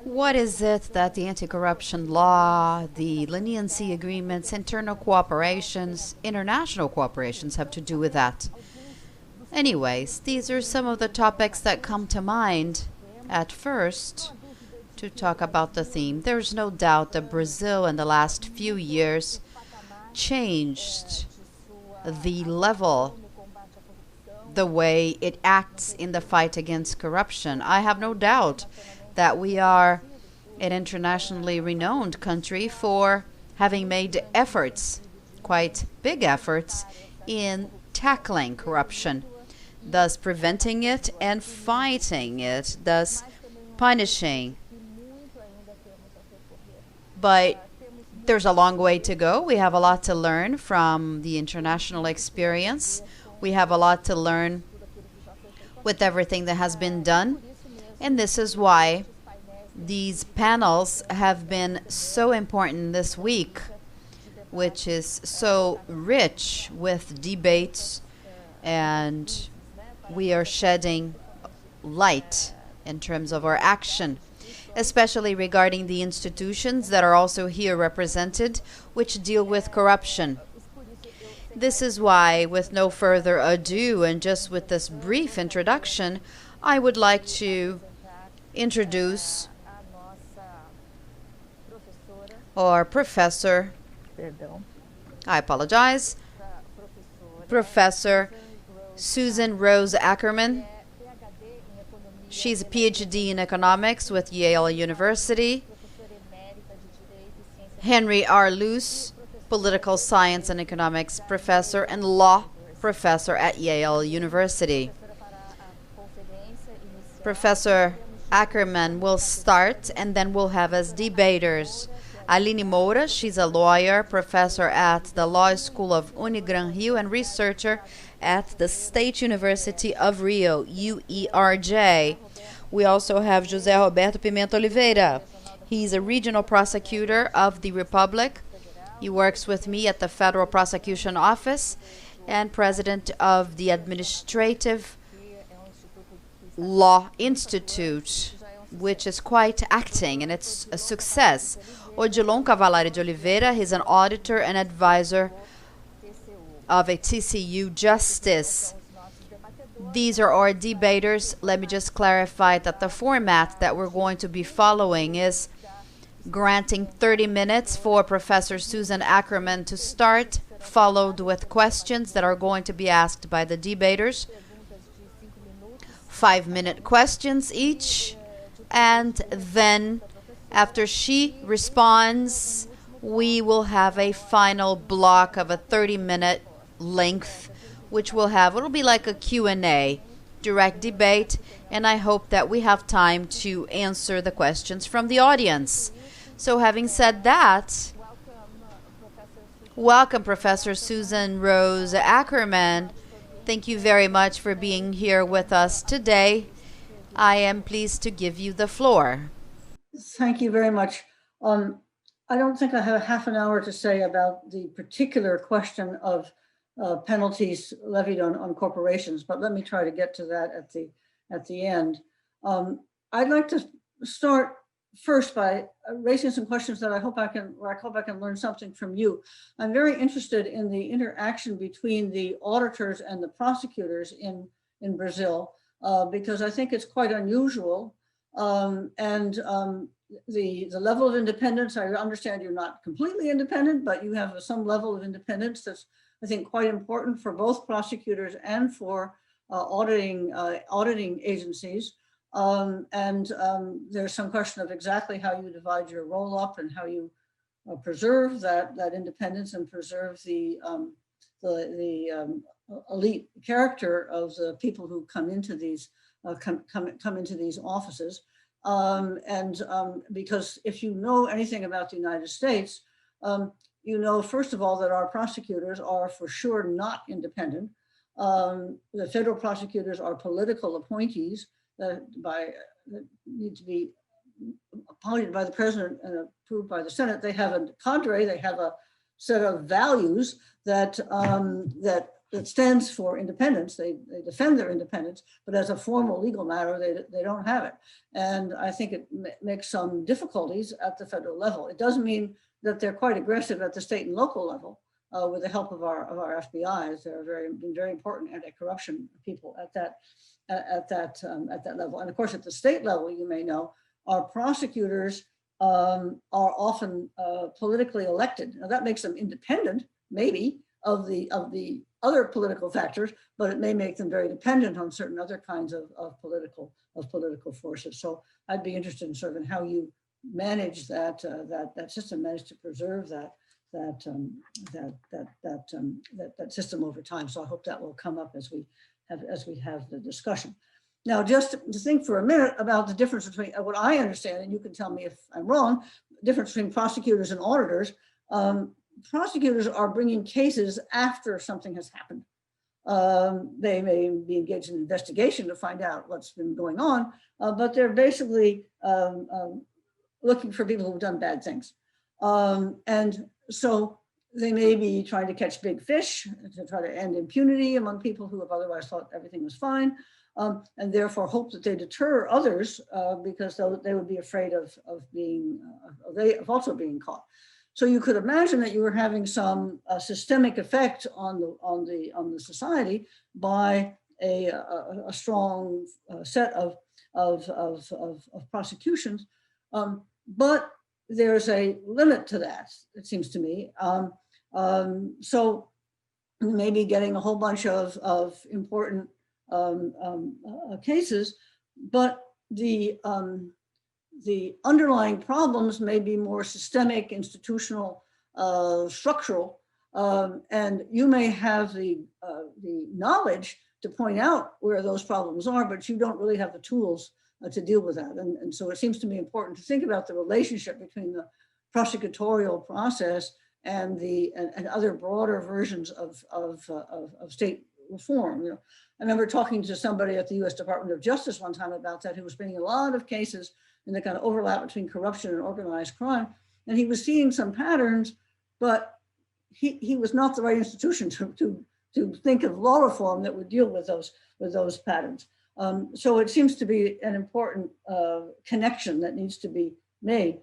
What is it that the anti-corruption law, the leniency agreements, internal cooperations, international cooperations have to do with that? Anyways, these are some of the topics that come to mind at first to talk about the theme. There's no doubt that Brazil in the last few years changed the level, the way it acts in the fight against corruption. I have no doubt that we are an internationally renowned country for having made efforts, quite big efforts, in tackling corruption, thus preventing it and fighting it, thus punishing. But there's a long way to go. We have a lot to learn from the international experience. We have a lot to learn with everything that has been done. And this is why these panels have been so important this week, which is so rich with debates, and we are shedding light in terms of our action, especially regarding the institutions that are also here represented, which deal with corruption. This is why, with no further ado, and just with this brief introduction, I would like to introduce our professor, I apologize, Professor Susan Rose Ackerman. She's a PhD in economics with Yale University. Henry R. Luce, political science and economics professor and law professor at Yale University. Professor Ackerman will start, and then we'll have as debaters Aline Moura. She's a lawyer, professor at the Law School of Unigran Rio and researcher at the State University of Rio, UERJ. We also have José Roberto Pimenta Oliveira. He's a regional prosecutor of the Republic. He works with me at the Federal Prosecution Office and president of the Administrative Law Institute, which is quite acting, and it's a success. Odilon Cavalari de Oliveira, he's an auditor and advisor of a TCU justice. These are our debaters. Let me just clarify that the format that we're going to be following is granting 30 minutes for Professor Susan Ackerman to start, followed with questions that are going to be asked by the debaters. 5-minute questions each, and then after she responds, we will have a final block of a 30-minute length, which it'll be like a Q&A, direct debate, and I hope that we have time to answer the questions from the audience. So having said that, welcome Professor Susan Rose Ackerman. Thank you very much for being here with us today. I am pleased to give you the floor. Thank you very much. I don't think I have half an hour to say about the particular question of penalties levied on corporations, but let me try to get to that at the end. I'd like to start first by raising some questions that I hope I can learn something from you. I'm very interested in the interaction between the auditors and the prosecutors in Brazil, because I think it's quite unusual. The level of independence, I understand you're not completely independent, but you have some level of independence that's, I think, quite important for both prosecutors and for auditing agencies. There's some question of exactly how you divide your role up and how you preserve that independence and preserve the elite character of the people who come into these offices. Because if you know anything about the United States, you know, first of all, that our prosecutors are for sure not independent. The federal prosecutors are political appointees that need to be appointed by the president and approved by the Senate. They have a cadre, they have a set of values that that stands for independence. They defend their independence, but as a formal legal matter, they don't have it. And I think it makes some difficulties at the federal level. It doesn't mean that they're quite aggressive at the state and local level with the help of our FBIs. They're been very important anti-corruption people at that level. And of course, at the state level, you may know, our prosecutors are often politically elected. Now that makes them independent, maybe, of the other political factors, but it may make them very dependent on certain other kinds of political forces. So I'd be interested in sort of in how you manage that system, manage to preserve that system over time. So I hope that will come up as we have the discussion. Now, just to think for a minute about the difference between what I understand, and you can tell me if I'm wrong, the difference between prosecutors and auditors. Prosecutors are bringing cases after something has happened. They may be engaged in an investigation to find out what's been going on, but they're basically looking for people who've done bad things. And so they may be trying to catch big fish to try to end impunity among people who have otherwise thought everything was fine, and therefore hope that they deter others because they would be afraid of also being caught. So you could imagine that you were having some systemic effect on the society by a strong set of prosecutions, but there's a limit to that, it seems to me. So maybe getting a whole bunch of important cases, but the underlying problems may be more systemic, institutional, structural, and you may have the knowledge to point out where those problems are, but you don't really have the tools to deal with that. And so it seems to me important to think about the relationship between the prosecutorial process and other broader versions of state reform. You know, I remember talking to somebody at the U.S. Department of Justice one time about that, who was bringing a lot of cases in the kind of overlap between corruption and organized crime. And he was seeing some patterns, but he was not the right institution to think of law reform that would deal with those patterns. So it seems to be an important connection that needs to be made.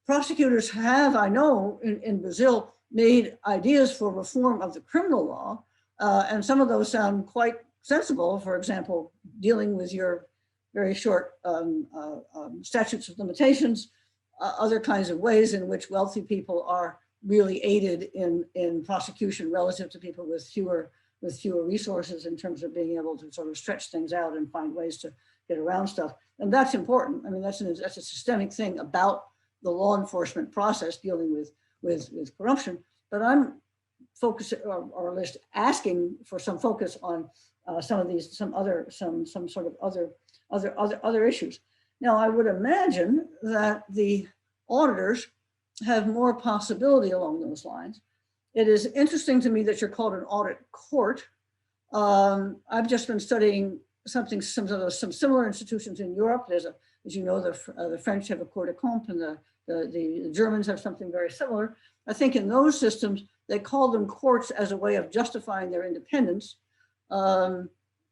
Prosecutors have, I know, in Brazil, made ideas for reform of the criminal law, and some of those sound quite sensible. For example, dealing with your very short statutes of limitations, other kinds of ways in which wealthy people are really aided in prosecution relative to people with fewer resources in terms of being able to sort of stretch things out and find ways to get around stuff. And that's important. I mean, that's a systemic thing about the law enforcement process dealing with corruption. But I'm focusing, or at least asking for some focus on some of these, some sort of other issues. Now, I would imagine that the auditors have more possibility along those lines. It is interesting to me that you're called an audit court. I've just been studying some similar institutions in Europe. There's as you know, the French have a Cour des comptes, and the Germans have something very similar. I think in those systems, they call them courts as a way of justifying their independence,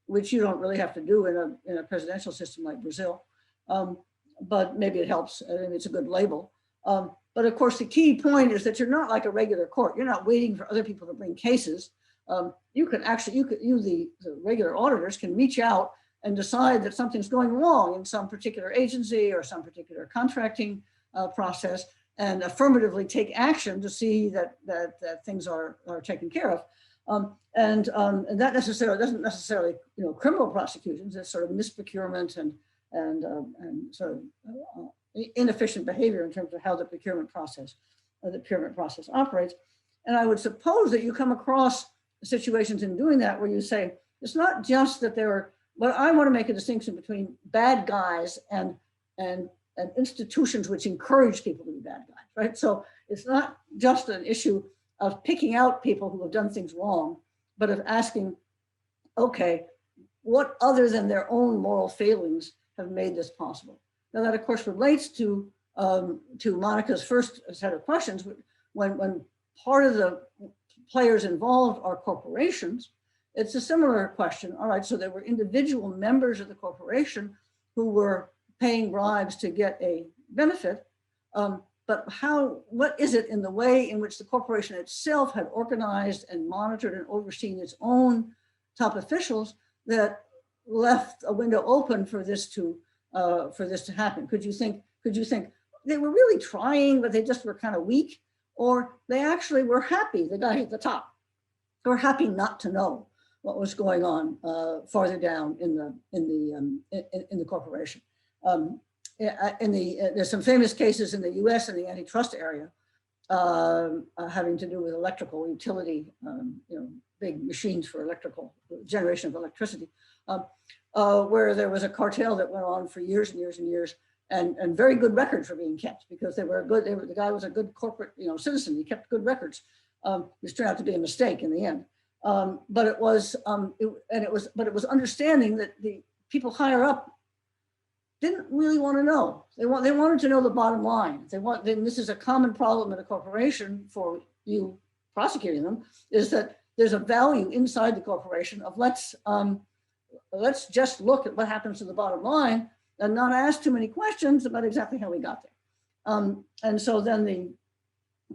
which you don't really have to do in a presidential system like Brazil. But maybe it helps. I mean, it's a good label. But of course, the key point is that you're not like a regular court. You're not waiting for other people to bring cases. The regular auditors can reach out and decide that something's going wrong in some particular agency or some particular contracting process, and affirmatively take action to see that things are taken care of. And that doesn't necessarily, criminal prosecutions. It's sort of misprocurement and sort of inefficient behavior in terms of how the procurement process operates. And I would suppose that you come across situations in doing that where you say, it's not just that there are, but I want to make a distinction between bad guys and institutions which encourage people to be bad guys, right? So it's not just an issue of picking out people who have done things wrong, but of asking, okay, what other than their own moral failings have made this possible? Now that of course relates to Monica's first set of questions. When part of the players involved are corporations, it's a similar question. All right, so there were individual members of the corporation who were paying bribes to get a benefit, but what is it in the way in which the corporation itself had organized and monitored and overseen its own top officials that left a window open for this to happen? Could you think they were really trying, but they just were kind of weak, or they actually were happy, the guys at the top were happy not to know what was going on farther down in the corporation? There's some famous cases in the U.S. in the antitrust area having to do with electrical utility, big machines for electrical generation of electricity, where there was a cartel that went on for years and years and years, and very good records were being kept because the guy was a good corporate citizen. He kept good records, which turned out to be a mistake in the end. But it was understanding that the people higher up didn't really want to know. They wanted to know the bottom line. This is a common problem in a corporation for you prosecuting them, is that there's a value inside the corporation of let's just look at what happens to the bottom line and not ask too many questions about exactly how we got there. And so then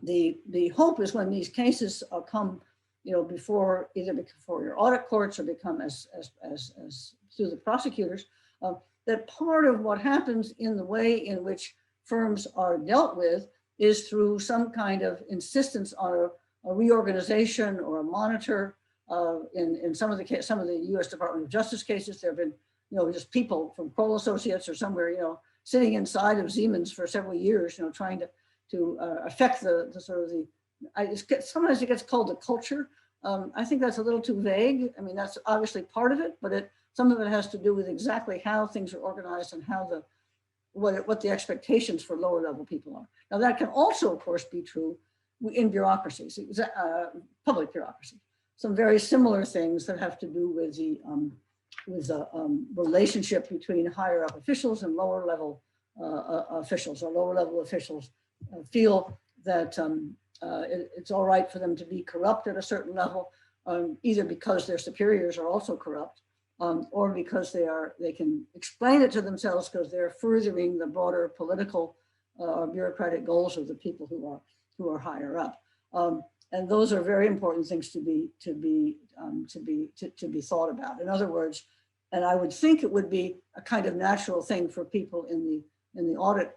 the hope is when these cases come, either before your audit courts or become as through the prosecutors, that part of what happens in the way in which firms are dealt with is through some kind of insistence on a reorganization or a monitor. In some of the U.S. Department of Justice cases, there have been just people from Kroll Associates or somewhere sitting inside of Siemens for several years, trying to affect the sort of sometimes it gets called the culture. I think that's a little too vague. I mean, that's obviously part of it, but some of it has to do with exactly how things are organized and how what the expectations for lower level people are. Now that can also, of course, be true in bureaucracies, public bureaucracy. Some very similar things that have to do with the relationship between higher up officials and lower level officials, or lower level officials feel that it's all right for them to be corrupt at a certain level, either because their superiors are also corrupt, or because they can explain it to themselves because they're furthering the broader political or bureaucratic goals of the people who are higher up. And those are very important things to be thought about. In other words, and I would think it would be a kind of natural thing for people in the audit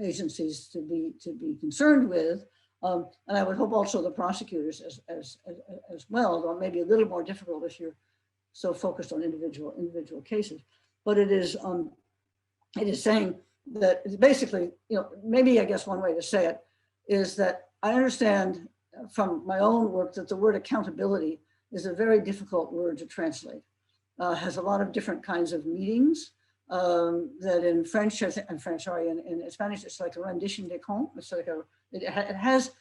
agencies to be concerned with, and I would hope also the prosecutors as well, though maybe a little more difficult if you're so focused on individual cases. But it is saying that basically, maybe I guess one way to say it is that I understand from my own work that the word accountability is a very difficult word to translate. Has a lot of different kinds of meanings that in French, in Spanish, it's like a rendition de compte. It's like it has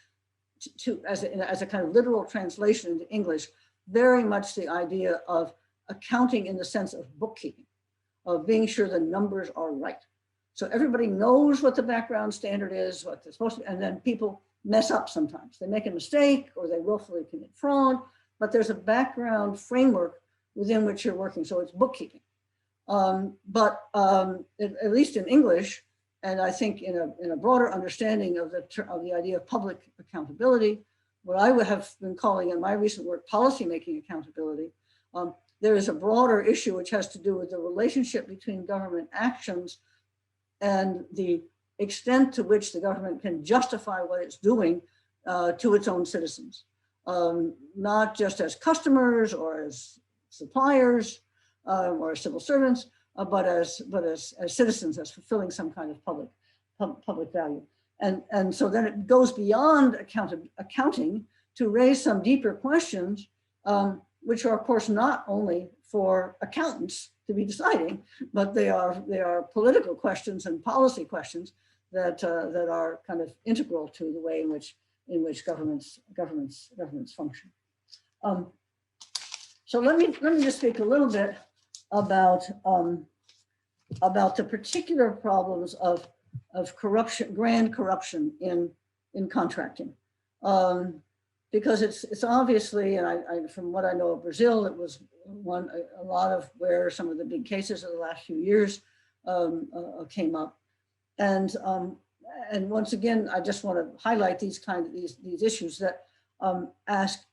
as a kind of literal translation into English, very much the idea of accounting in the sense of bookkeeping, of being sure the numbers are right. So everybody knows what the background standard is, what they're supposed to, and then people mess up sometimes. They make a mistake or they willfully commit fraud, but there's a background framework within which you're working. So it's bookkeeping. But at least in English, and I think in a broader understanding of the idea of public accountability, what I would have been calling in my recent work policymaking accountability, there is a broader issue which has to do with the relationship between government actions and the extent to which the government can justify what it's doing to its own citizens, not just as customers or as suppliers or as civil servants, but as citizens, as fulfilling some kind of public value. And so then it goes beyond accounting to raise some deeper questions, which are of course not only for accountants to be deciding, but they are political questions and policy questions that are kind of integral to the way in which governments function. So let me just speak a little bit about the particular problems of corruption, grand corruption in contracting. because it's obviously, and I from what I know of Brazil, it was a lot of where some of the big cases of the last few years came up. And once again, I just want to highlight these issues that ask,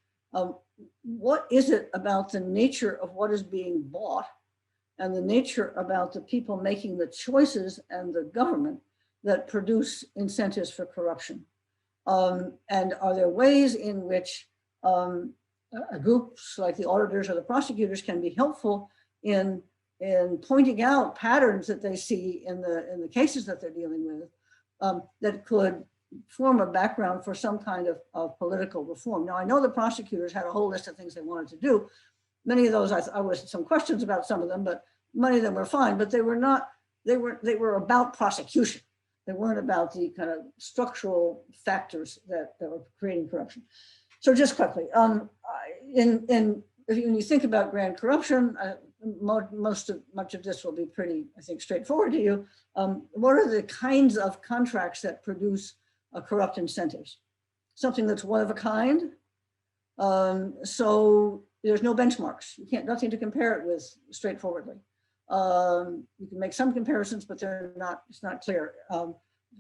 what is it about the nature of what is being bought and the nature about the people making the choices and the government that produce incentives for corruption? And are there ways in which groups like the auditors or the prosecutors can be helpful in pointing out patterns that they see in the cases that they're dealing with that could form a background for some kind of political reform? Now, I know the prosecutors had a whole list of things they wanted to do. Many of those, I was some questions about some of them, but many of them were fine, but they were about prosecution. They weren't about the kind of structural factors that were creating corruption. So just quickly, when you think about grand corruption, much of this will be pretty, I think, straightforward to you. What are the kinds of contracts that produce corrupt incentives? Something that's one of a kind. So there's no benchmarks. You can't, nothing to compare it with straightforwardly. You can make some comparisons, but it's not clear.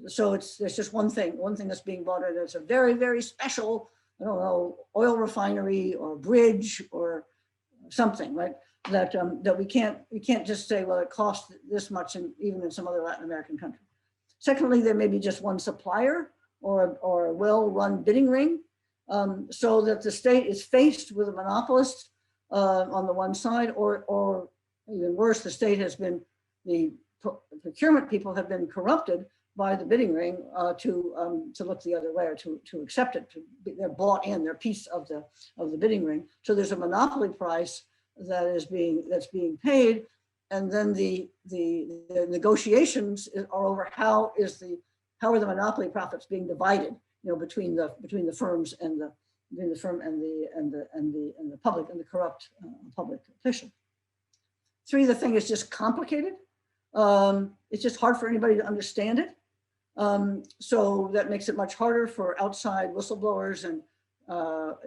So there's just one thing that's being bought, and it's a very, very special, I don't know, oil refinery or bridge or something, right? That we can't just say, well, it costs this much, and even in some other Latin American country. Secondly, there may be just one supplier or a well-run bidding ring, so that the state is faced with a monopolist on the one side, or even worse, the state has been, the procurement people have been corrupted by the bidding ring to look the other way, or to accept it. They're bought in, they're piece of the bidding ring. So there's a monopoly price that's being paid, and then the negotiations are over how are the monopoly profits being divided, between the firms and the public and the corrupt public official. Three, the thing is just complicated. It's just hard for anybody to understand it. So that makes it much harder for outside whistleblowers and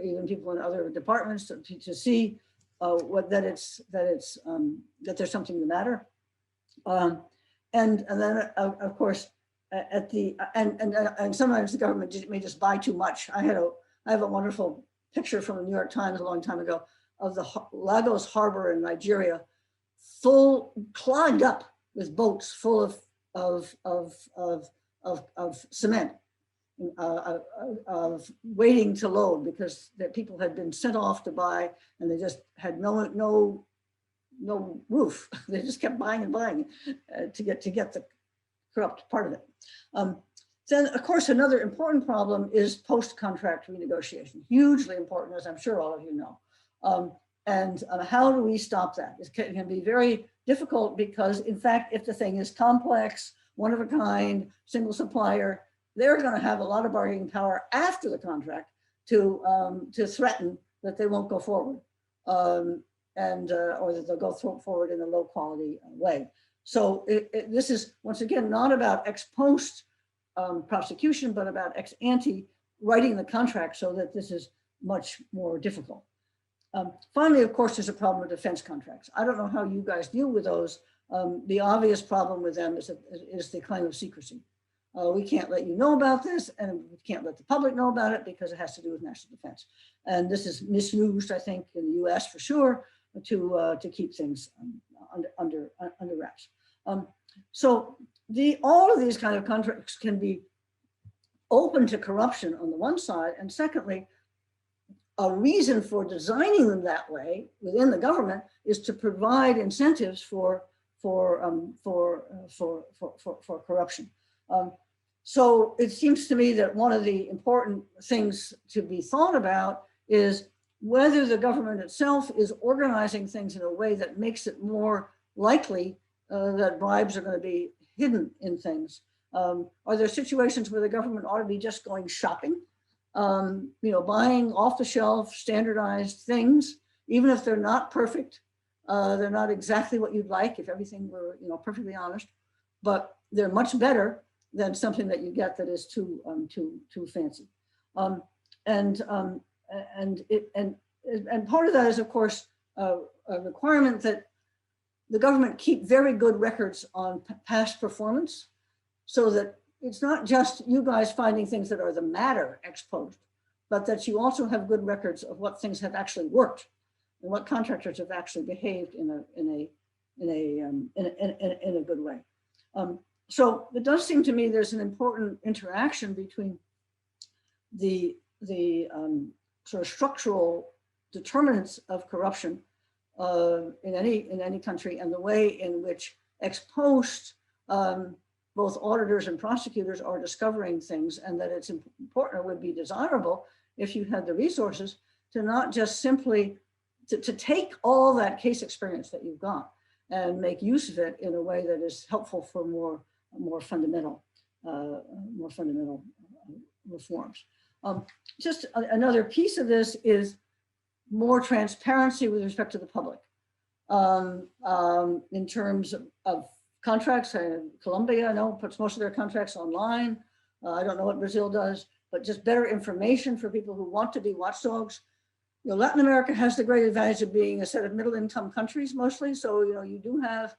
even people in other departments to see that there's something the matter. And then of course and sometimes the government may just buy too much. I have a wonderful picture from the New York Times a long time ago of the Lagos Harbor in Nigeria, clogged up with boats full of cement, of waiting to load, because the people had been sent off to buy, and they just had no roof. They just kept buying and buying to get the corrupt part of it. Then, of course, another important problem is post-contract renegotiation. Hugely important, as I'm sure all of you know. And how do we stop that? It can be very difficult because, in fact, if the thing is complex, one of a kind, single supplier, they're going to have a lot of bargaining power after the contract to threaten that they won't go forward, or that they'll go forward in a low quality way. So this is, once again, not about ex post prosecution, but about ex ante writing the contract, so that this is much more difficult. Finally, of course, there's a problem with defense contracts. I don't know how you guys deal with those. The obvious problem with them is the claim of secrecy. We can't let you know about this, and we can't let the public know about it because it has to do with national defense. And this is misused, I think, in the US for sure, to keep things under wraps. So all of these kind of contracts can be open to corruption on the one side, and secondly, a reason for designing them that way within the government is to provide incentives for corruption. So it seems to me that one of the important things to be thought about is whether the government itself is organizing things in a way that makes it more likely that bribes are going to be hidden in things. Are there situations where the government ought to be just going shopping? Buying off-the-shelf standardized things, even if they're not perfect, they're not exactly what you'd like if everything were, perfectly honest, but they're much better than something that you get that is too fancy. and part of that is, of course, a requirement that the government keep very good records on past performance, so that it's not just you guys finding things that are the matter ex post, but that you also have good records of what things have actually worked and what contractors have actually behaved in a good way. So it does seem to me there's an important interaction between the sort of structural determinants of corruption in any country, and the way in which ex post both auditors and prosecutors are discovering things, and that it's important, or would be desirable if you had the resources to not just simply to take all that case experience that you've got and make use of it in a way that is helpful for more fundamental reforms. Just another piece of this is more transparency with respect to the public in terms of contracts. Colombia, I know, puts most of their contracts online. I don't know what Brazil does, but just better information for people who want to be watchdogs. You know, Latin America has the great advantage of being a set of middle-income countries mostly. So, you know, you do have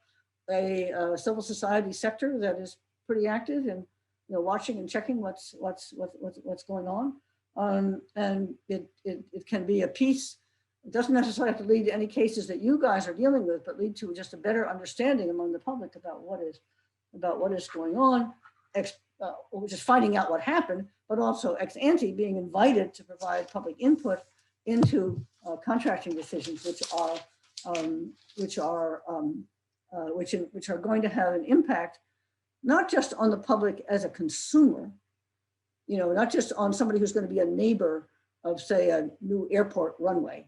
a civil society sector that is pretty active in, you know, watching and checking what's going on. And it can be a piece. It doesn't necessarily have to lead to any cases that you guys are dealing with, but lead to just a better understanding among the public about what is going on, just finding out what happened, but also ex ante being invited to provide public input into contracting decisions, which are going to have an impact, not just on the public as a consumer, you know, not just on somebody who's going to be a neighbor of, say, a new airport runway.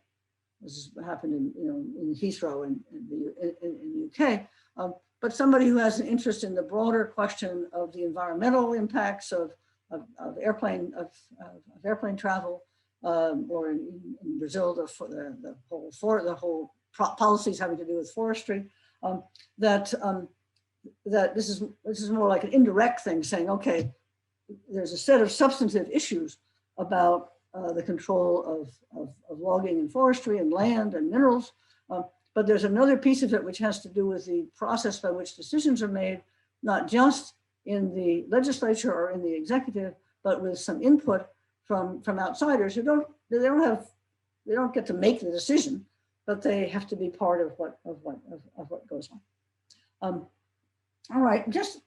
This is what happened in Heathrow in the UK, but somebody who has an interest in the broader question of the environmental impacts of airplane travel, or in Brazil, the whole policies having to do with forestry. That this is more like an indirect thing, saying, okay, there's a set of substantive issues about the control of logging and forestry and land and minerals. But there's another piece of it which has to do with the process by which decisions are made, not just in the legislature or in the executive, but with some input from outsiders who don't get to make the decision, but they have to be part of what goes on. All right, just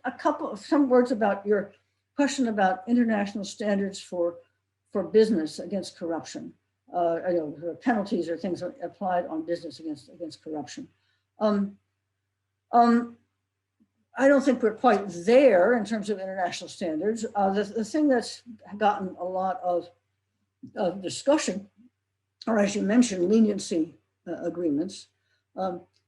some words about your question about international standards for business against corruption. You know, penalties or things applied on business against corruption. I don't think we're quite there in terms of international standards. The thing that's gotten a lot of discussion, or as you mentioned, leniency agreements.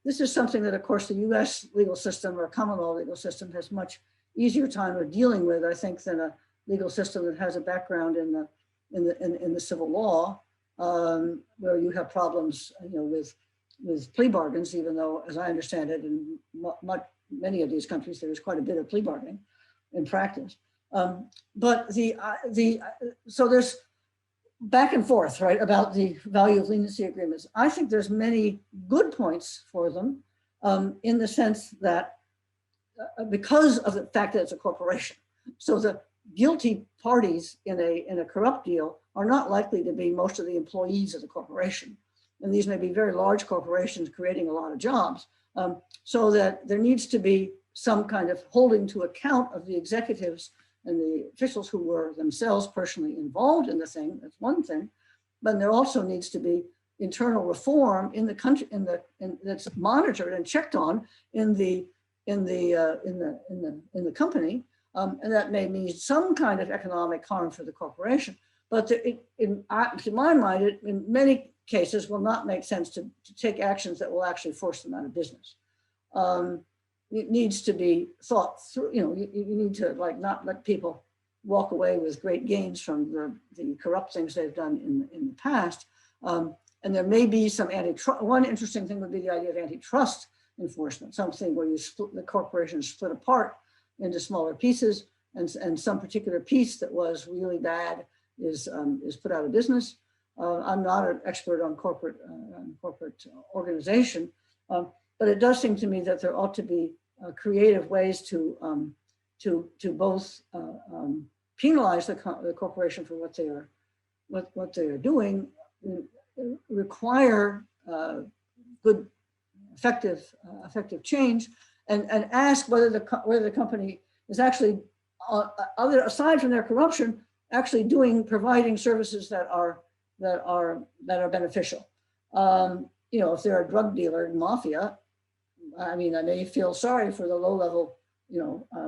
This is something that, of course, the U.S. legal system or common law legal system has much easier time of dealing with, I think, than a legal system that has a background in the civil law, where you have problems, you know, with plea bargains, even though, as I understand it, in many of these countries, there is quite a bit of plea bargaining in practice. So there's back and forth, right, about the value of leniency agreements. I think there's many good points for them, in the sense that because of the fact that it's a corporation, so the guilty parties in a corrupt deal are not likely to be most of the employees of the corporation. And these may be very large corporations creating a lot of jobs. So that there needs to be some kind of holding to account of the executives and the officials who were themselves personally involved in the thing. That's one thing. But there also needs to be internal reform in the country, that's monitored and checked on in the company, and that may mean some kind of economic harm for the corporation. But to my mind, in many cases will not make sense to take actions that will actually force them out of business. It needs to be thought through. You know, you need to not let people walk away with great gains from the corrupt things they've done in the past. And there may be some antitrust. One interesting thing would be the idea of antitrust enforcement, something where you split the corporation split apart into smaller pieces, and some particular piece that was really bad is put out of business. I'm not an expert on corporate organization, but it does seem to me that there ought to be creative ways to both penalize the corporation for what they are doing, require good, effective change, and ask whether the company is actually aside from their corruption, actually providing services that are beneficial. If they're a drug dealer in mafia, I mean, I may feel sorry for the low-level,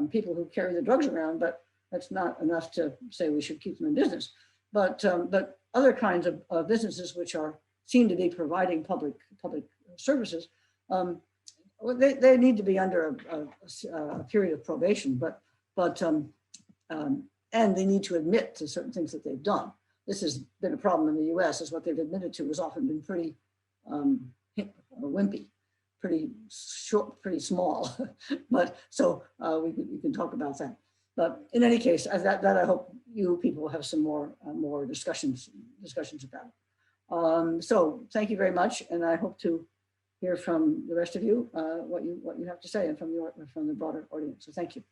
people who carry the drugs around, but that's not enough to say we should keep them in business. But other kinds of businesses which seem to be providing public services, they need to be under a period of probation, and they need to admit to certain things that they've done. This has been a problem in the U.S. is what they've admitted to has often been pretty wimpy, pretty short, pretty small. But so we can talk about that. But in any case, that I hope you people have some more discussions about. So thank you very much, and I hope to hear from the rest of you what you have to say, and from the broader audience. So thank you.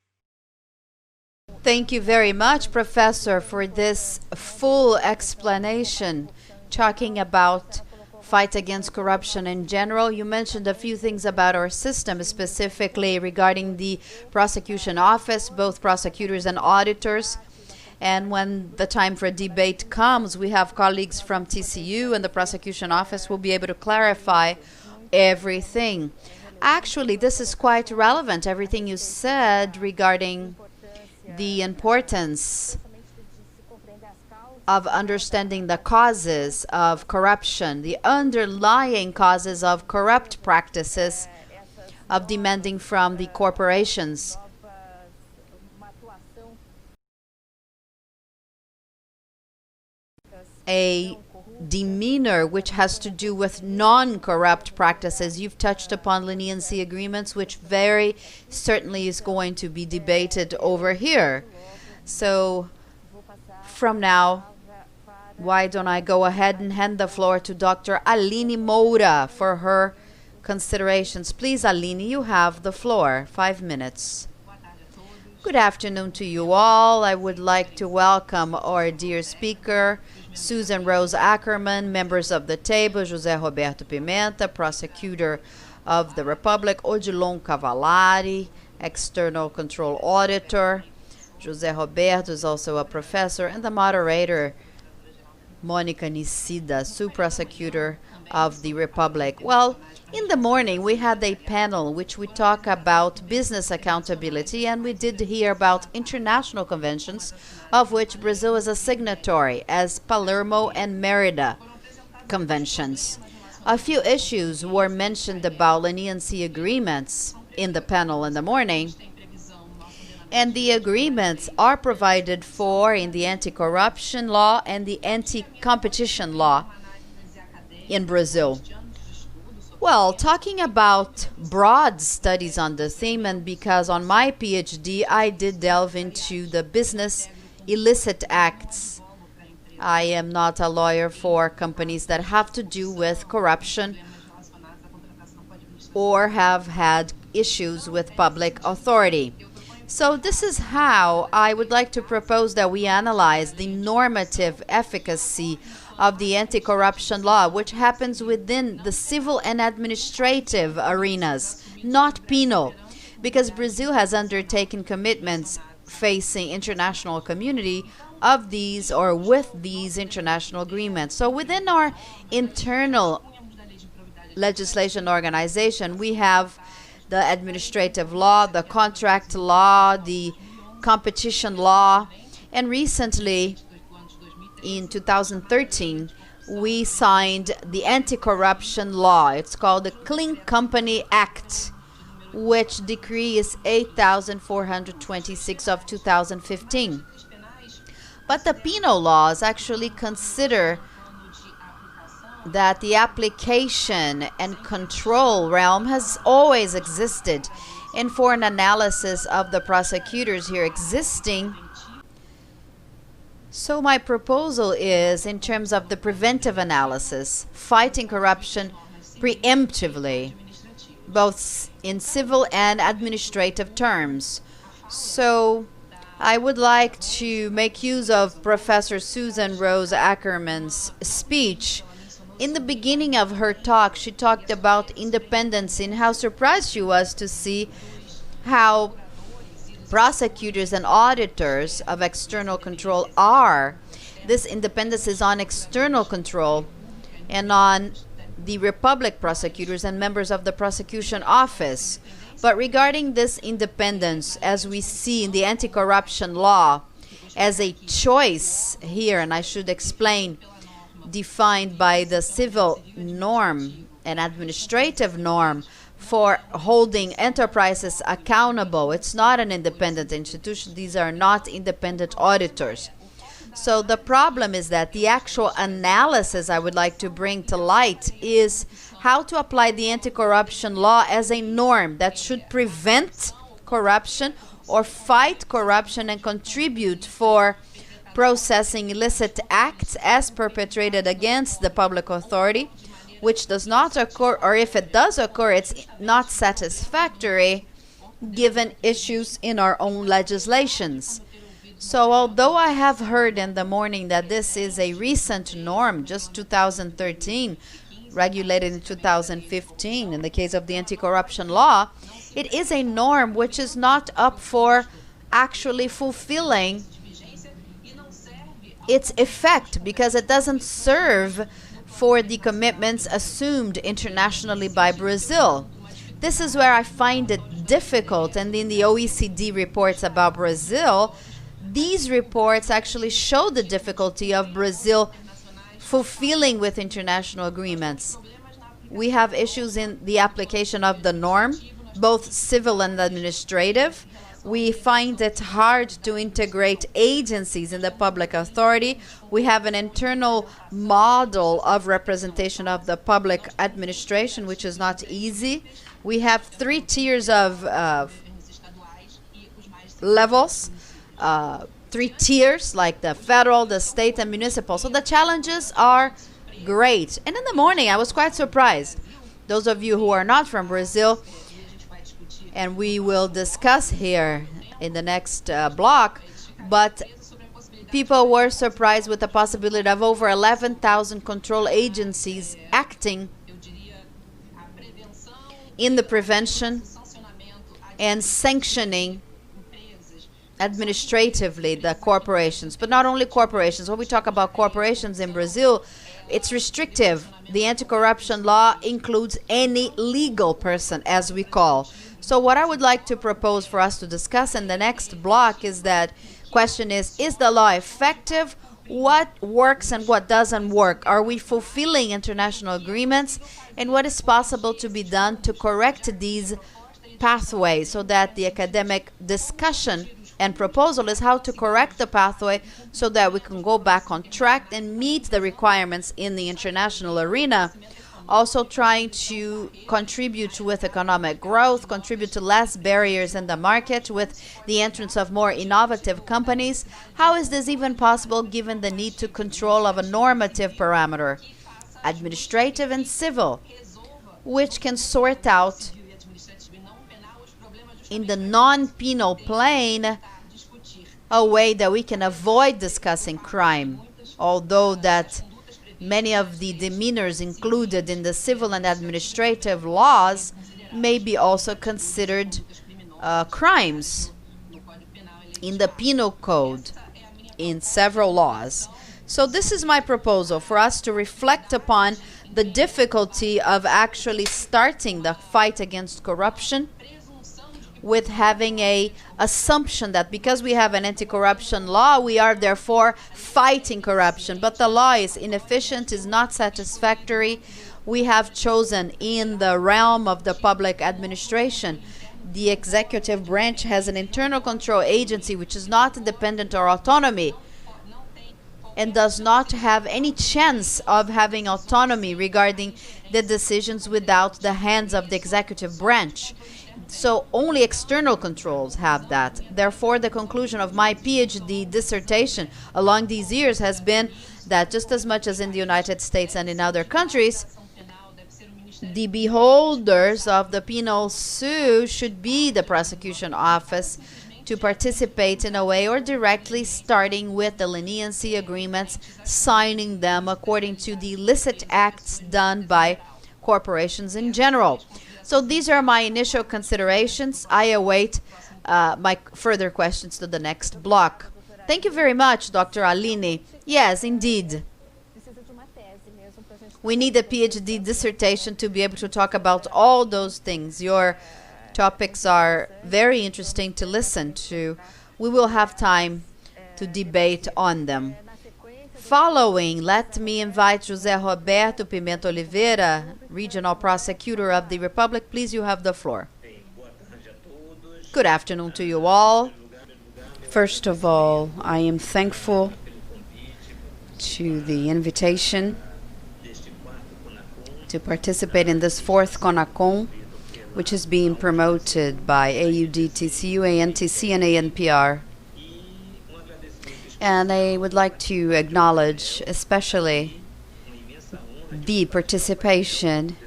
Thank you very much, Professor, for this full explanation, talking about fight against corruption in general. You mentioned a few things about our system, specifically regarding the prosecution office, both prosecutors and auditors. And when the time for debate comes, we have colleagues from TCU and the prosecution office will be able to clarify everything. Actually, this is quite relevant, everything you said regarding the importance of understanding the causes of corruption, the underlying causes of corrupt practices, of demanding from the corporations a demeanor which has to do with non-corrupt practices. You've touched upon leniency agreements, which very certainly is going to be debated over here. So from now, why don't I go ahead and hand the floor to Dr. Aline Moura for her considerations. Please, Aline, you have the floor. 5 minutes. Good afternoon to you all. I would like to welcome our dear speaker, Susan Rose Ackerman, members of the table, José Roberto Pimenta, Prosecutor of the Republic, Odilon Cavallari, External Control Auditor. José Roberto is also a professor, and the moderator, Mônica Nicida, Sub-Prosecutor of the Republic. Well, in the morning we had a panel which we talk about business accountability, and we did hear about international conventions of which Brazil is a signatory, as Palermo and Merida conventions. A few issues were mentioned about leniency agreements in the panel in the morning, and the agreements are provided for in the anti-corruption law and the anti-competition law in Brazil. Well, talking about broad studies on the theme, and because on my PhD I did delve into the business illicit acts. I am not a lawyer for companies that have to do with corruption or have had issues with public authority. So this is how I would like to propose that we analyze the normative efficacy of the anti-corruption law, which happens within the civil and administrative arenas, not penal, because Brazil has undertaken commitments facing international community of these or with these international agreements. So within our internal legislation organization, we have the administrative law, the contract law, the competition law, and recently in 2013 we signed the anti-corruption law. It's called the Clean Company Act, which decree is 8,426 of 2015. But the penal laws actually consider that the application and control realm has always existed. And for an analysis of the prosecutors here existing, So my proposal is, in terms of the preventive analysis, fighting corruption preemptively, both in civil and administrative terms. So I would like to make use of Professor Susan Rose Ackerman's speech. In the beginning of her talk, she talked about independence and how surprised she was to see how prosecutors and auditors of external control are. This independence is on external control and on the Republic prosecutors and members of the prosecution office. But regarding this independence, as we see in the anti-corruption law, as a choice here, and I should explain, defined by the civil norm and administrative norm for holding enterprises accountable. It's not an independent institution. These are not independent auditors. So the problem is that the actual analysis I would like to bring to light is how to apply the anti-corruption law as a norm that should prevent corruption or fight corruption and contribute for processing illicit acts as perpetrated against the public authority, which does not occur, or if it does occur, it's not satisfactory given issues in our own legislations. So although I have heard in the morning that this is a recent norm, just 2013, regulated in 2015 in the case of the anti-corruption law, it is a norm which is not up for actually fulfilling its effect, because it doesn't serve for the commitments assumed internationally by Brazil. This is where I find it difficult, and in the OECD reports about Brazil, these reports actually show the difficulty of Brazil fulfilling with international agreements. We have issues in the application of the norm, both civil and administrative. We find it hard to integrate agencies in the public authority. We have an internal model of representation of the public administration, which is not easy. We have 3 tiers of levels, 3 tiers like the federal, the state, and municipal. So the challenges are great. And in the morning, I was quite surprised. Those of you who are not from Brazil, and we will discuss here in the next block, but people were surprised with the possibility of over 11,000 control agencies acting in the prevention and sanctioning administratively the corporations. But not only corporations. When we talk about corporations in Brazil, it's restrictive. The anti-corruption law includes any legal person, as we call. So what I would like to propose for us to discuss in the next block is that question is the law effective? What works and what doesn't work? Are we fulfilling international agreements? And what is possible to be done to correct these pathways, so that the academic discussion and proposal is how to correct the pathway so that we can go back on track and meet the requirements in the international arena. Also trying to contribute with economic growth, contribute to less barriers in the market with the entrance of more innovative companies. How is this even possible given the need to control of a normative parameter, administrative and civil, which can sort out in the non-penal plane a way that we can avoid discussing crime, although that many of the demeanors included in the civil and administrative laws may be also considered crimes in the penal code in several laws. So this is my proposal for us to reflect upon the difficulty of actually starting the fight against corruption with having a assumption that because we have an anti-corruption law, we are therefore fighting corruption. But the law is inefficient, is not satisfactory. We have chosen in the realm of the public administration, the executive branch has an internal control agency which is not independent or autonomy, and does not have any chance of having autonomy regarding the decisions without the hands of the executive branch. So only external controls have that. Therefore, the conclusion of my PhD dissertation along these years has been that just as much as in the United States and in other countries, the beholders of the penal suit should be the prosecution office to participate in a way or directly, starting with the leniency agreements, signing them according to the illicit acts done by corporations in general. So these are my initial considerations. I await my further questions to the next block. Thank you very much, Dr. Aline. Yes, indeed. We need a PhD dissertation to be able to talk about all those things. Your topics are very interesting to listen to. We will have time to debate on them. Following, let me invite José Roberto Pimenta Oliveira, Regional Prosecutor of the Republic. Please, you have the floor. Good afternoon to you all. First of all, I am thankful to the invitation to participate in this fourth CONACON, which is being promoted by AUD-TCU, ANTC, and ANPR. And I would like to acknowledge especially the participation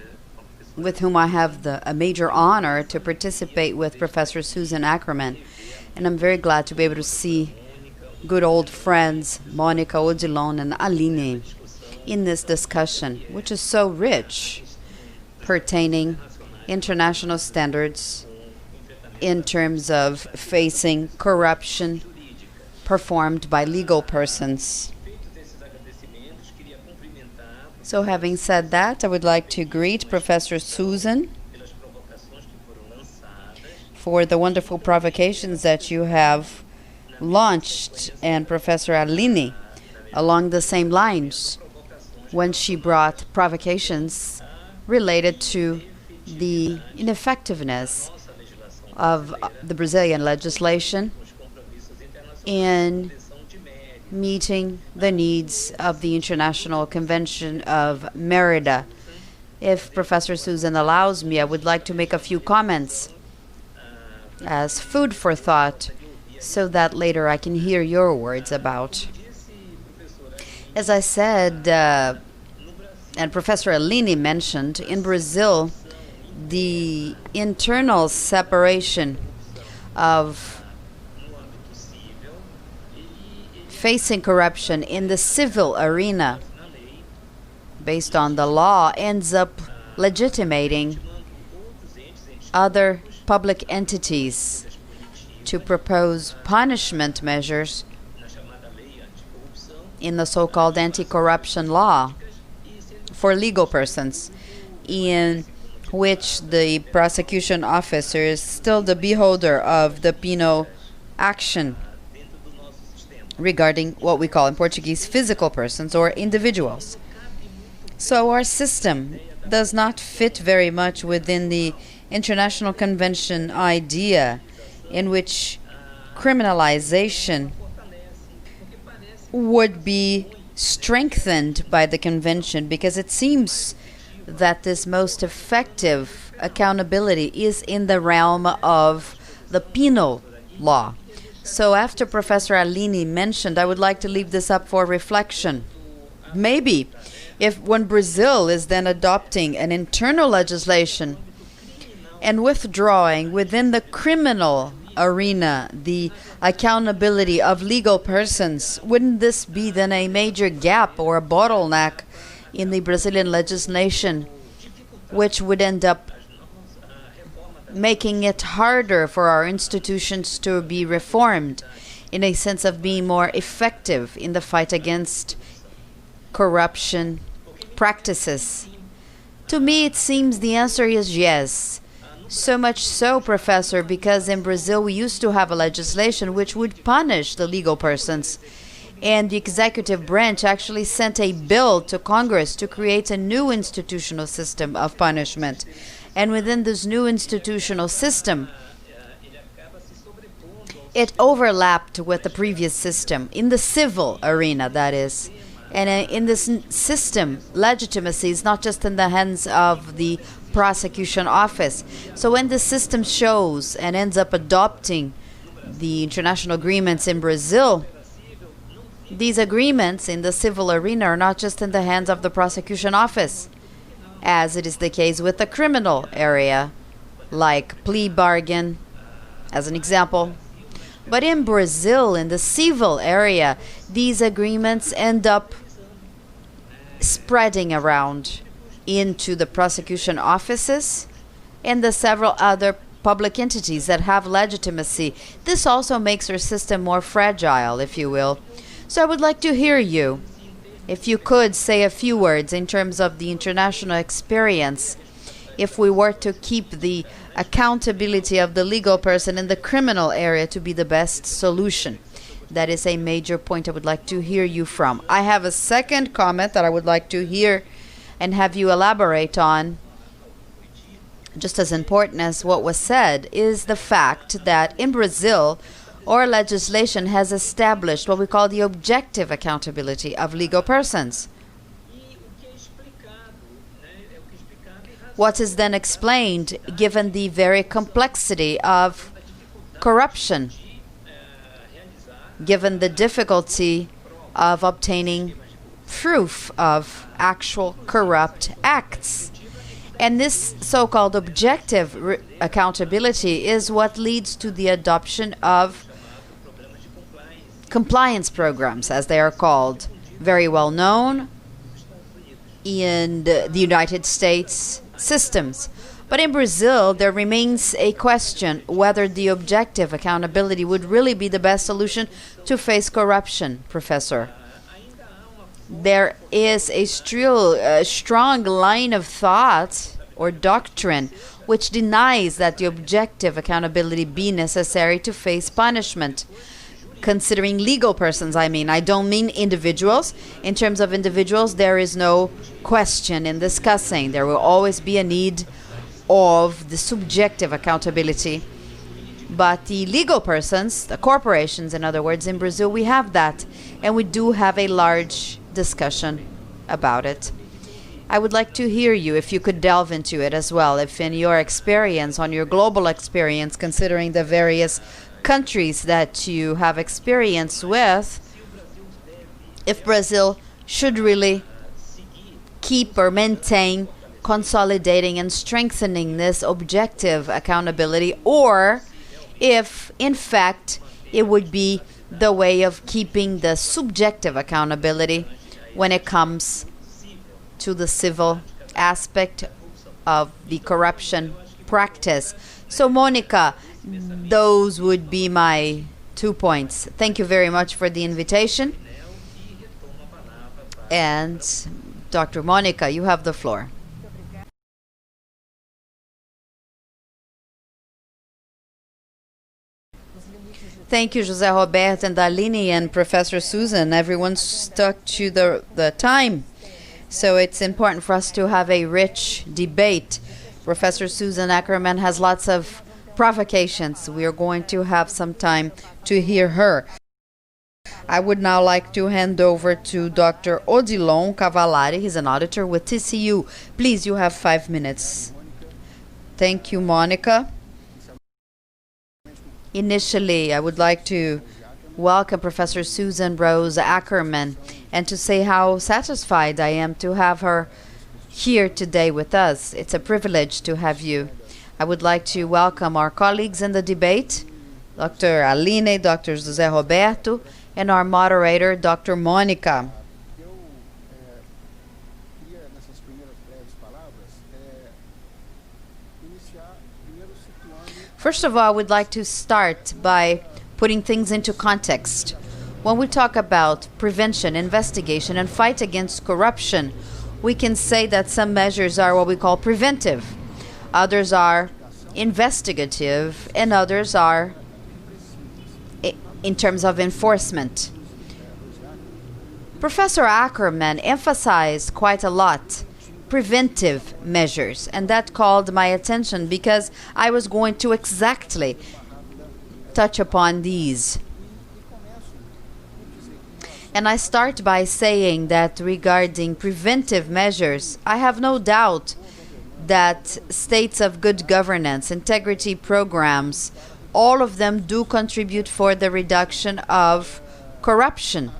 with whom I have a major honor to participate with Professor Susan Ackerman. And I'm very glad to be able to see good old friends, Monica, Odilon, and Aline, in this discussion, which is so rich, pertaining international standards in terms of facing corruption performed by legal persons. So having said that, I would like to greet Professor Susan for the wonderful provocations that you have launched, and Professor Aline along the same lines when she brought provocations related to the ineffectiveness of the Brazilian legislation in meeting the needs of the International Convention of Merida. If Professor Susan allows me, I would like to make a few comments as food for thought so that later I can hear your words about. As I said, and Professor Aline mentioned, in Brazil, the internal separation of facing corruption in the civil arena based on the law ends up legitimating other public entities to propose punishment measures in the so-called anti-corruption law for legal persons, in which the prosecution officer is still the beholder of the penal action regarding what we call in Portuguese physical persons or individuals. So our system does not fit very much within the International Convention idea, in which criminalization would be strengthened by the convention, because it seems that this most effective accountability is in the realm of the penal law. So after Professor Aline mentioned, I would like to leave this up for reflection. Maybe if when Brazil is then adopting an internal legislation and withdrawing within the criminal arena the accountability of legal persons, wouldn't this be then a major gap or a bottleneck in the Brazilian legislation, which would end up making it harder for our institutions to be reformed in a sense of being more effective in the fight against corruption practices? To me, it seems the answer is yes. So much so, Professor, because in Brazil we used to have a legislation which would punish the legal persons. And the executive branch actually sent a bill to Congress to create a new institutional system of punishment. And within this new institutional system, it overlapped with the previous system, in the civil arena, that is. And in this system, legitimacy is not just in the hands of the prosecution office. So when the system shows and ends up adopting the international agreements in Brazil, these agreements in the civil arena are not just in the hands of the prosecution office, as it is the case with the criminal area, like plea bargain, as an example. But in Brazil, in the civil area, these agreements end up spreading around into the prosecution offices and the several other public entities that have legitimacy. This also makes our system more fragile, if you will. So I would like to hear you, if you could say a few words in terms of the international experience, if we were to keep the accountability of the legal person in the criminal area to be the best solution. That is a major point I would like to hear you from. I have a second comment that I would like to hear and have you elaborate on. Just as important as what was said is the fact that in Brazil, our legislation has established what we call the objective accountability of legal persons. What is then explained given the very complexity of corruption, given the difficulty of obtaining proof of actual corrupt acts. And this so-called objective accountability is what leads to the adoption of compliance programs, as they are called, very well known in the United States systems. But in Brazil, there remains a question whether the objective accountability would really be the best solution to face corruption, Professor. There is a strong line of thought or doctrine which denies that the objective accountability be necessary to face punishment. Considering legal persons, I don't mean individuals. In terms of individuals, there is no question in discussing. There will always be a need of the subjective accountability. But the legal persons, the corporations, in other words, in Brazil, we have that. And we do have a large discussion about it. I would like to hear you, if you could delve into it as well, if in your experience, on your global experience, considering the various countries that you have experience with, if Brazil should really keep or maintain consolidating and strengthening this objective accountability, or if in fact it would be the way of keeping the subjective accountability when it comes to the civil aspect of the corruption practice. So Monica, those would be my 2 points. Thank you very much for the invitation. And Dr. Monica, you have the floor. Thank you, José Roberto and Aline and Professor Susan. Everyone stuck to the time. So it's important for us to have a rich debate. Professor Susan Ackerman has lots of provocations. We are going to have some time to hear her. I would now like to hand over to Dr. Odilon Cavallari. He's an auditor with TCU. Please, you have 5 minutes. Thank you, Monica. Initially, I would like to welcome Professor Susan Rose Ackerman and to say how satisfied I am to have her here today with us. It's a privilege to have you. I would like to welcome our colleagues in the debate, Dr. Aline, Dr. José Roberto, and our moderator, Dr. Monica. First of all, I would like to start by putting things into context. When we talk about prevention, investigation, and fight against corruption, we can say that some measures are what we call preventive. Others are investigative, and others are in terms of enforcement. Professor Ackerman emphasized quite a lot preventive measures, and that called my attention because I was going to exactly touch upon these. And I start by saying that regarding preventive measures, I have no doubt that states of good governance, integrity programs, all of them do contribute for the reduction of corruption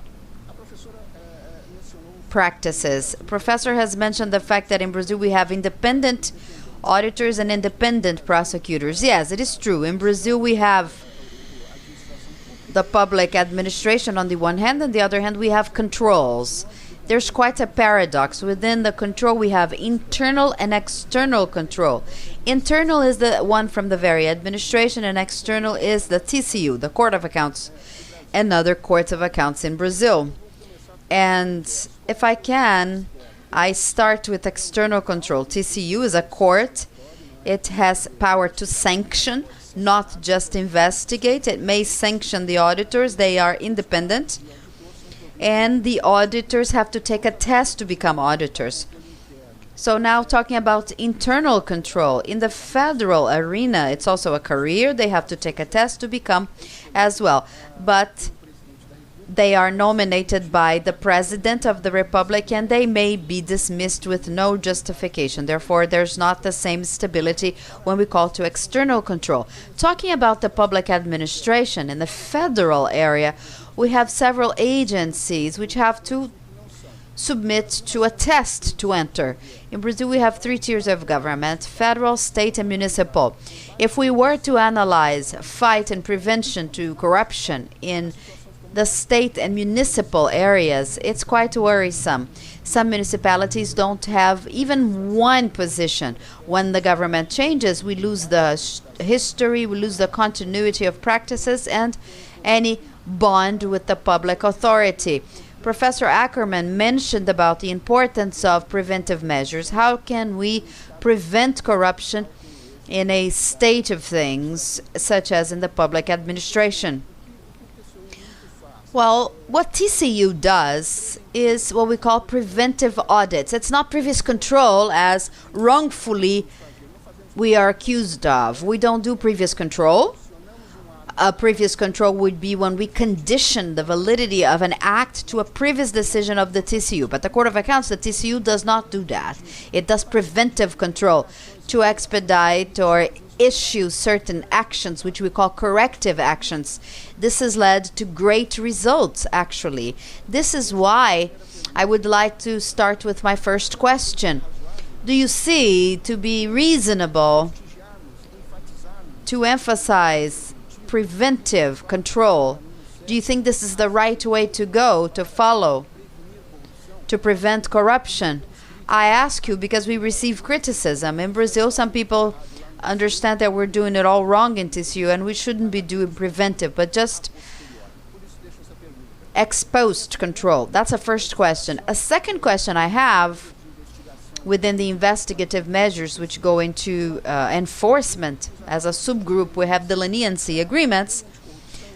practices. Professor has mentioned the fact that in Brazil we have independent auditors and independent prosecutors. Yes, it is true. In Brazil we have the public administration on the one hand, and the other hand we have controls. There's quite a paradox. Within the control we have internal and external control. Internal is the one from the very administration, and external is the TCU, the Court of Accounts, and other courts of accounts in Brazil. And if I can, I start with external control. TCU is a court. It has power to sanction, not just investigate. It may sanction the auditors. They are independent. And the auditors have to take a test to become auditors. So now talking about internal control. In the federal arena, it's also a career. They have to take a test to become as well. But they are nominated by the President of the Republic, and they may be dismissed with no justification. Therefore, there's not the same stability when we call to external control. Talking about the public administration in the federal area, we have several agencies which have to submit to a test to enter. In Brazil, we have 3 tiers of government: federal, state, and municipal. If we were to analyze fight and prevention to corruption in the state and municipal areas, it's quite worrisome. Some municipalities don't have even one position. When the government changes, we lose the history, we lose the continuity of practices and any bond with the public authority. Professor Ackerman mentioned about the importance of preventive measures. How can we prevent corruption in a state of things, such as in the public administration? Well, what TCU does is what we call preventive audits. It's not previous control as wrongfully we are accused of. We don't do previous control. A previous control would be when we condition the validity of an act to a previous decision of the TCU. But the Court of Accounts, the TCU, does not do that. It does preventive control to expedite or issue certain actions, which we call corrective actions. This has led to great results, actually. This is why I would like to start with my first question. Do you see to be reasonable to emphasize preventive control? Do you think this is the right way to go, to follow, to prevent corruption? I ask you because we receive criticism. In Brazil, some people understand that we're doing it all wrong in TCU and we shouldn't be doing preventive, but just ex post control. That's a first question. A second question I have, within the investigative measures which go into enforcement as a subgroup, we have the Leniency Agreements.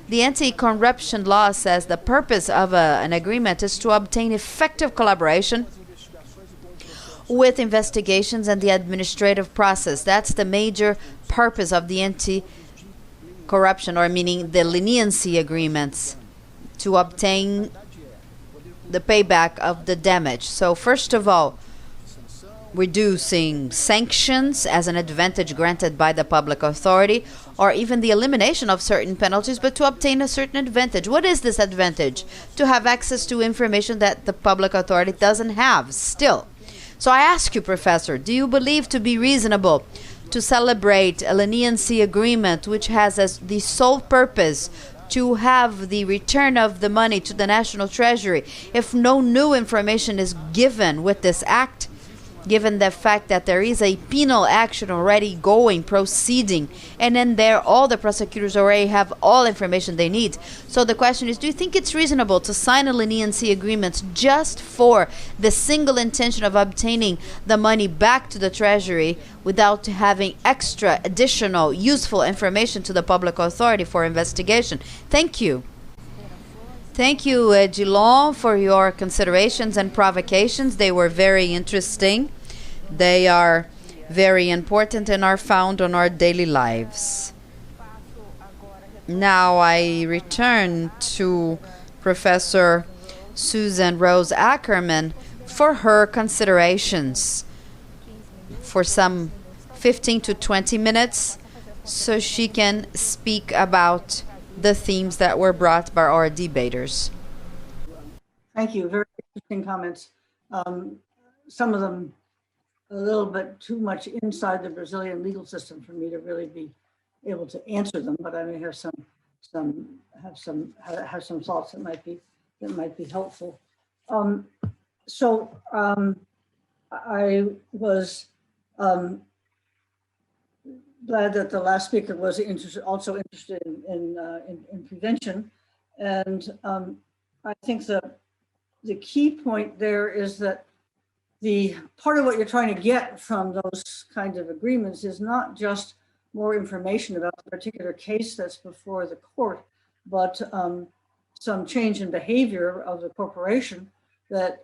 The anti-corruption law says the purpose of an agreement is to obtain effective collaboration with investigations and the administrative process. That's the major purpose of the anti-corruption, or meaning the leniency agreements, to obtain the payback of the damage. So first of all, reducing sanctions as an advantage granted by the public authority, or even the elimination of certain penalties, but to obtain a certain advantage. What is this advantage? To have access to information that the public authority doesn't have still. So I ask you, Professor, do you believe to be reasonable to celebrate a leniency agreement which has as the sole purpose to have the return of the money to the National Treasury if no new information is given with this act, given the fact that there is a penal action already proceeding, and then there all the prosecutors already have all information they need? So the question is, do you think it's reasonable to sign a leniency agreement just for the single intention of obtaining the money back to the Treasury without having extra additional useful information to the public authority for investigation? Thank you. Thank you, Gilon, for your considerations and provocations. They were very interesting. They are very important and are found on our daily lives. Now I return to Professor Susan Rose Ackerman for her considerations. for some 15 to 20 minutes so she can speak about the themes that were brought by our debaters. Thank you. Very interesting comments. Some of them a little bit too much inside the Brazilian legal system for me to really be able to answer them, but I may have some thoughts that might be helpful. I was glad that the last speaker was also interested in prevention, and I think the key point there is that the part of what you're trying to get from those kinds of agreements is not just more information about the particular case that's before the court, but some change in behavior of the corporation that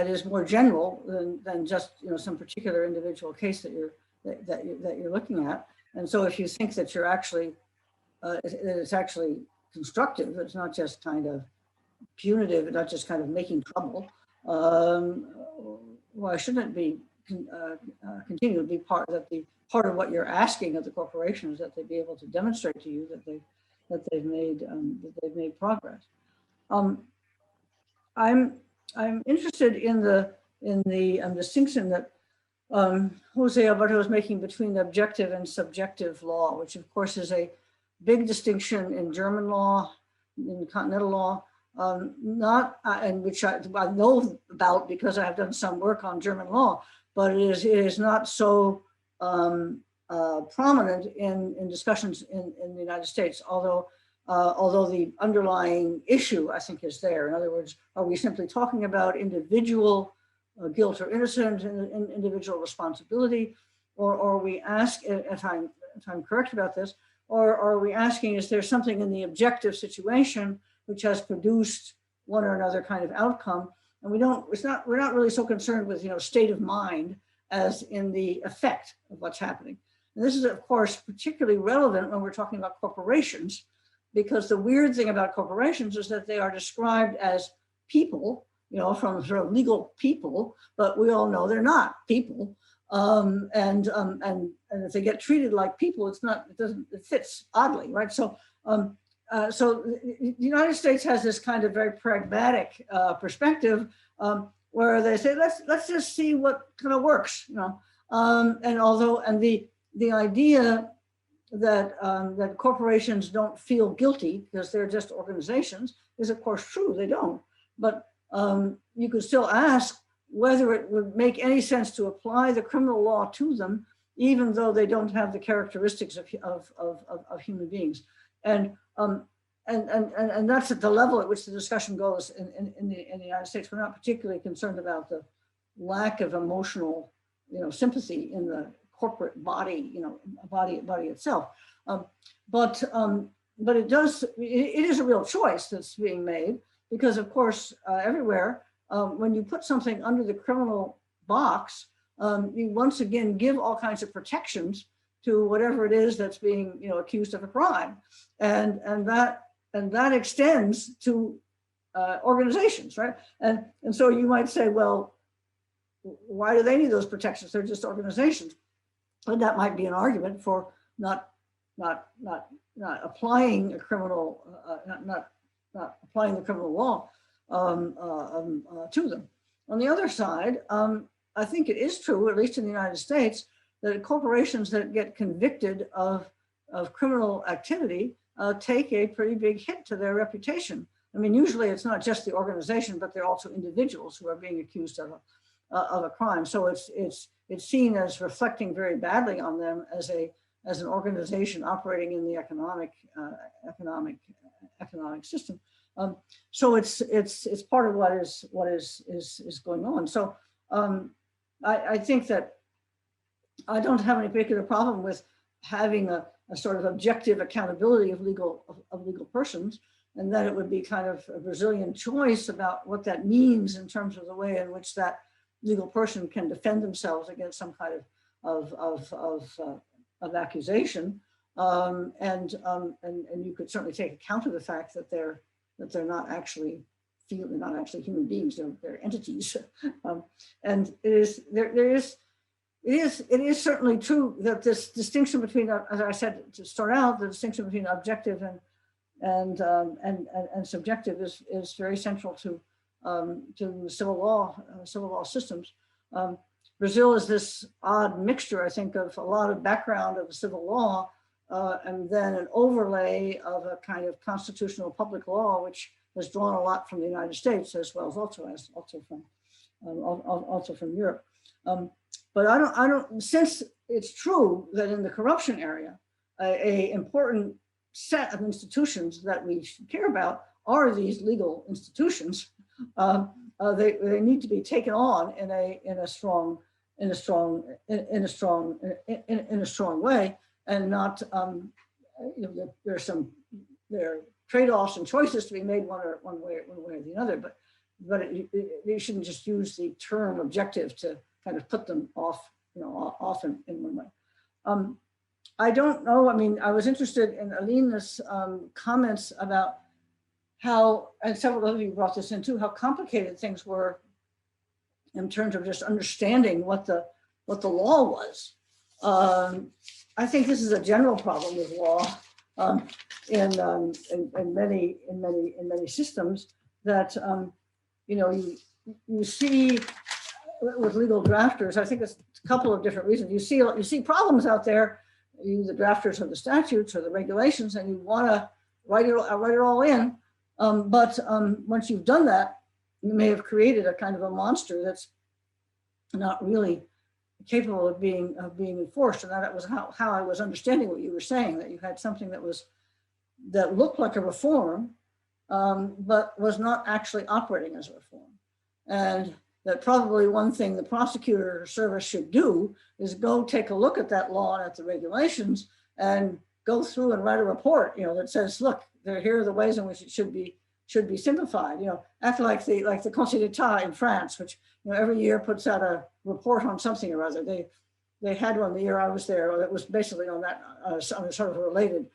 is more general than just some particular individual case that you're looking at. And so if you think that you're actually it's actually constructive, it's not just kind of punitive, it's not just kind of making trouble. Why shouldn't it be continue to be part of what you're asking of the corporation is that they be able to demonstrate to you that they've made progress. I'm interested in the distinction that Jose Alberto is making between objective and subjective law, which of course is a big distinction in German law, in continental law, and which I know about because I have done some work on German law, but it is not so prominent in discussions in the United States, although the underlying issue I think is there. In other words, are we simply talking about individual guilt or innocence and individual responsibility, or are we if I'm correct about this, or are we asking, is there something in the objective situation which has produced one or another kind of outcome? And we're not really so concerned with state of mind as in the effect of what's happening. And this is of course particularly relevant when we're talking about corporations, because the weird thing about corporations is that they are described as people, from sort of legal people, but we all know they're not people. And if they get treated like people, it fits oddly, right? So the United States has this kind of very pragmatic perspective where they say, let's just see what kind of works, and the idea that corporations don't feel guilty because they're just organizations is of course true, they don't. But you could still ask whether it would make any sense to apply the criminal law to them, even though they don't have the characteristics of human beings. And that's at the level at which the discussion goes in the United States. We're not particularly concerned about the lack of emotional, sympathy in the corporate body, body itself. But it is a real choice that's being made, because of course everywhere when you put something under the criminal box, you once again give all kinds of protections to whatever it is that's being accused of a crime, and that extends to organizations, right? And so you might say, well, why do they need those protections? They're just organizations. And that might be an argument for not applying a criminal, not applying the criminal law to them. On the other side, I think it is true, at least in the United States, that corporations that get convicted of criminal activity take a pretty big hit to their reputation. I mean, usually it's not just the organization, but they're also individuals who are being accused of a crime. So it's seen as reflecting very badly on them as an organization operating in the economic system. So it's part of what is going on. So I think that I don't have any particular problem with having a sort of objective accountability of legal persons, and that it would be kind of a Brazilian choice about what that means in terms of the way in which that legal person can defend themselves against some kind of accusation, and you could certainly take account of the fact that they're not actually human beings; they're entities, and there is it is certainly true that this distinction between, as I said to start out, the distinction between objective and subjective is very central to civil law systems. Brazil is this odd mixture, I think, of a lot of background of civil law and then an overlay of a kind of constitutional public law, which has drawn a lot from the United States as well as also from Europe. But I don't, since it's true that in the corruption area, a important set of institutions that we should care about are these legal institutions. They need to be taken on in a strong way, and not there are trade-offs and choices to be made one way or the other, but you shouldn't just use the term objective to kind of put them off in one way. I don't know. I mean, I was interested in Alina's comments about how, and several of you brought this in too, how complicated things were in terms of just understanding what the law was. I think this is a general problem with law in many systems, that you see with legal drafters. I think it's a couple of different reasons. You see problems out there, you the drafters of the statutes or the regulations, and you want to write it all in. But once you've done that, you may have created a kind of a monster that's not really capable of being enforced. And that was how I was understanding what you were saying, that you had something that looked like a reform, but was not actually operating as a reform. And that probably one thing the prosecutor service should do is go take a look at that law and at the regulations and go through and write a report, that says, look, here are the ways in which it should be simplified. Act like the Conseil d'Etat in France, which every year puts out a report on something or other. They had one the year I was there that was basically on that on a sort of a related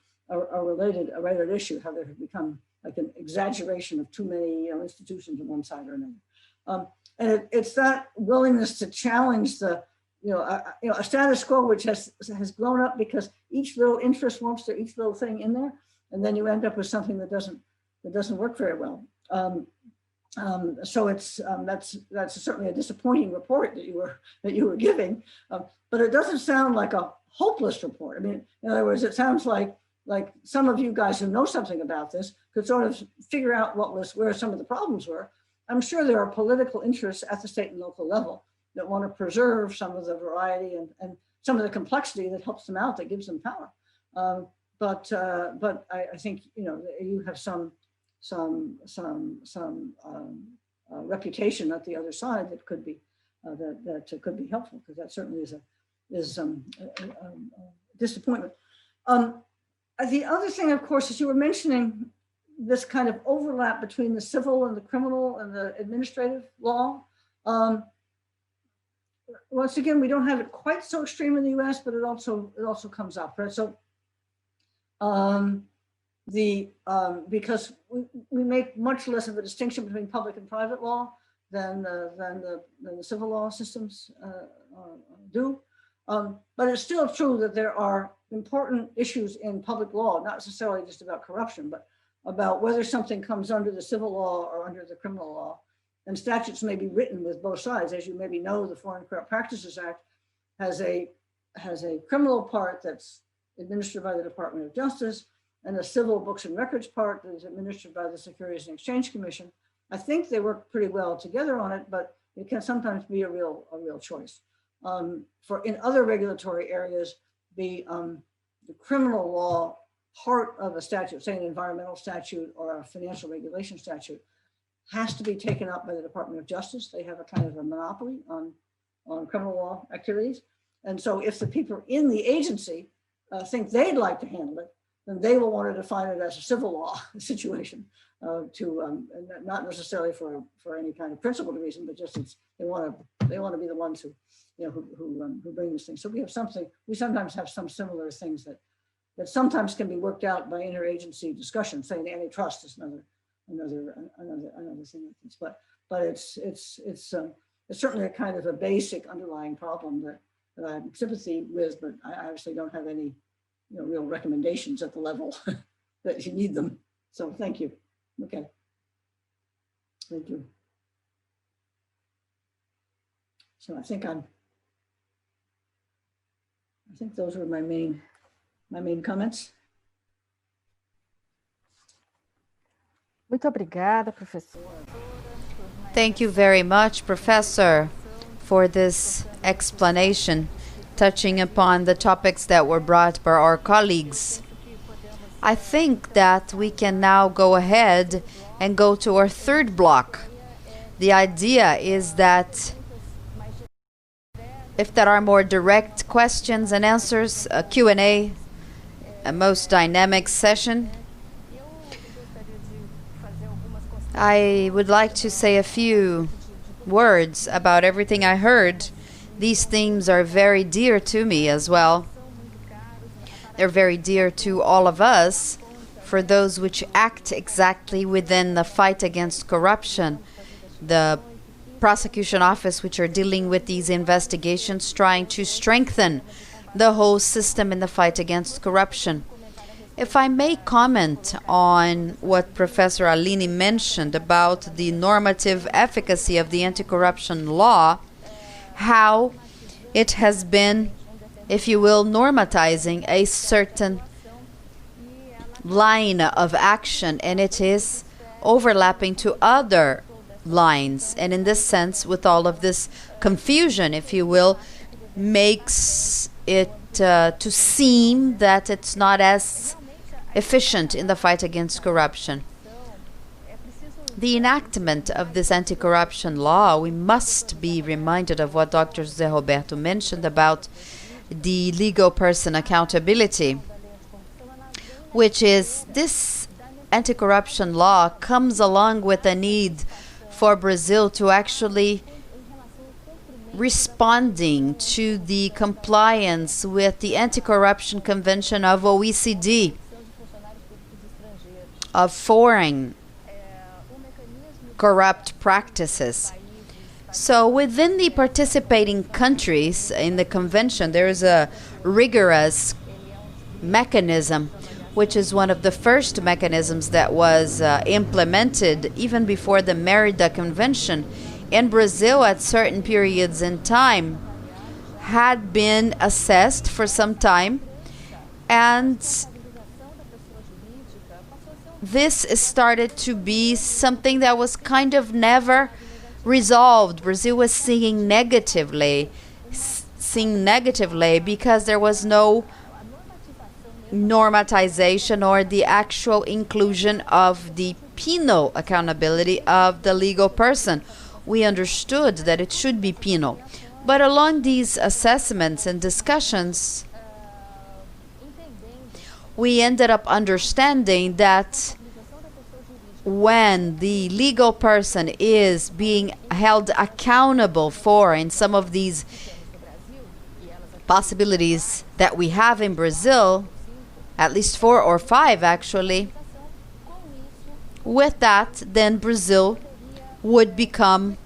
issue, how there had become like an exaggeration of too many institutions on one side or another. And it's that willingness to challenge the a status quo which has grown up because each little interest wants each little thing in there, and then you end up with something that doesn't work very well. So it's that's certainly a disappointing report that you were giving, but it doesn't sound like a hopeless report. I mean, in other words, it sounds like some of you guys who know something about this could sort of figure out where some of the problems were. I'm sure there are political interests at the state and local level that want to preserve some of the variety and some of the complexity that helps them out, that gives them power. But I think you have some reputation at the other side that could be that could be helpful, because that certainly is a disappointment. The other thing, of course, is you were mentioning this kind of overlap between the civil and the criminal and the administrative law. Once again, we don't have it quite so extreme in the U.S., but it also comes up, right? So because we make much less of a distinction between public and private law than the civil law systems do. But it's still true that there are important issues in public law, not necessarily just about corruption, but about whether something comes under the civil law or under the criminal law. And statutes may be written with both sides. As you maybe know, the Foreign Corrupt Practices Act has a criminal part that's administered by the Department of Justice, and a civil books and records part that is administered by the Securities and Exchange Commission. I think they work pretty well together on it, but it can sometimes be a real choice. In other regulatory areas, the criminal law part of a statute, say an environmental statute or a financial regulation statute, has to be taken up by the Department of Justice. They have a kind of a monopoly on criminal law activities. And so if the people in the agency think they'd like to handle it, then they will want to define it as a civil law situation, not necessarily for any kind of principled reason, but just they want to be the ones who bring this thing. So we sometimes have some similar things that sometimes can be worked out by interagency discussion. Say an antitrust is another thing like this. But it's certainly a kind of a basic underlying problem that I have sympathy with, but I obviously don't have any real recommendations at the level that you need them. So thank you. Okay. Thank you. So I think those were my main comments. Muito obrigada, professor. Thank you very much, Professor, for this explanation touching upon the topics that were brought by our colleagues. I think that we can now go ahead and go to our third block. The idea is that if there are more direct questions and answers, a Q&A, a most dynamic session, I would like to say a few words about everything I heard. These themes are very dear to me as well. They're very dear to all of us, for those which act exactly within the fight against corruption, the prosecution office which are dealing with these investigations, trying to strengthen the whole system in the fight against corruption. If I may comment on what Professor Aline mentioned about the normative efficacy of the anti-corruption law, how it has been, if you will, normatizing a certain line of action, and it is overlapping to other lines. And in this sense, with all of this confusion, if you will, makes it to seem that it's not as efficient in the fight against corruption. The enactment of this anti-corruption law, we must be reminded of what Dr. José Roberto mentioned about the legal person accountability, which is this anti-corruption law comes along with a need for Brazil to actually responding to the compliance with the Anti-Corruption Convention of OECD, of foreign corrupt practices. So within the participating countries in the convention, there is a rigorous mechanism, which is one of the first mechanisms that was implemented even before the Mérida Convention in Brazil at certain periods in time, had been assessed for some time, and this started to be something that was kind of never resolved. Brazil was seeing negatively because there was no normatization or the actual inclusion of the penal accountability of the legal person. We understood that it should be penal. But along these assessments and discussions, we ended up understanding that when the legal person is being held accountable for in some of these possibilities that we have in Brazil, at least 4 or 5 actually, with that, then Brazil would become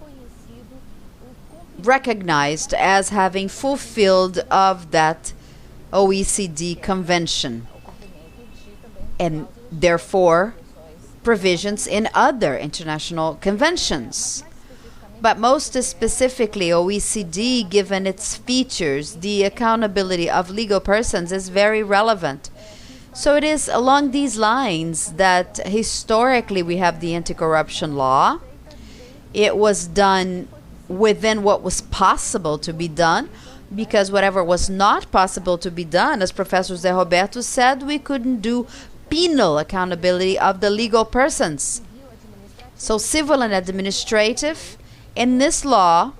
recognized as having fulfilled of that OECD convention, and therefore provisions in other international conventions. But most specifically, OECD, given its features, the accountability of legal persons is very relevant. So it is along these lines that historically we have the anti-corruption law. It was done within what was possible to be done, because whatever was not possible to be done, as Professor Zé Roberto said, we couldn't do penal accountability of the legal persons. So civil and administrative, in this law,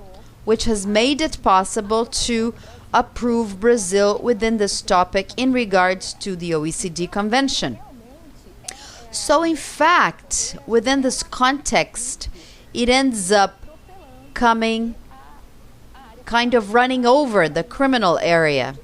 which has made it possible to approve Brazil within this topic in regards to the OECD Convention. So in fact, within this context, it ends up coming kind of running over the criminal area.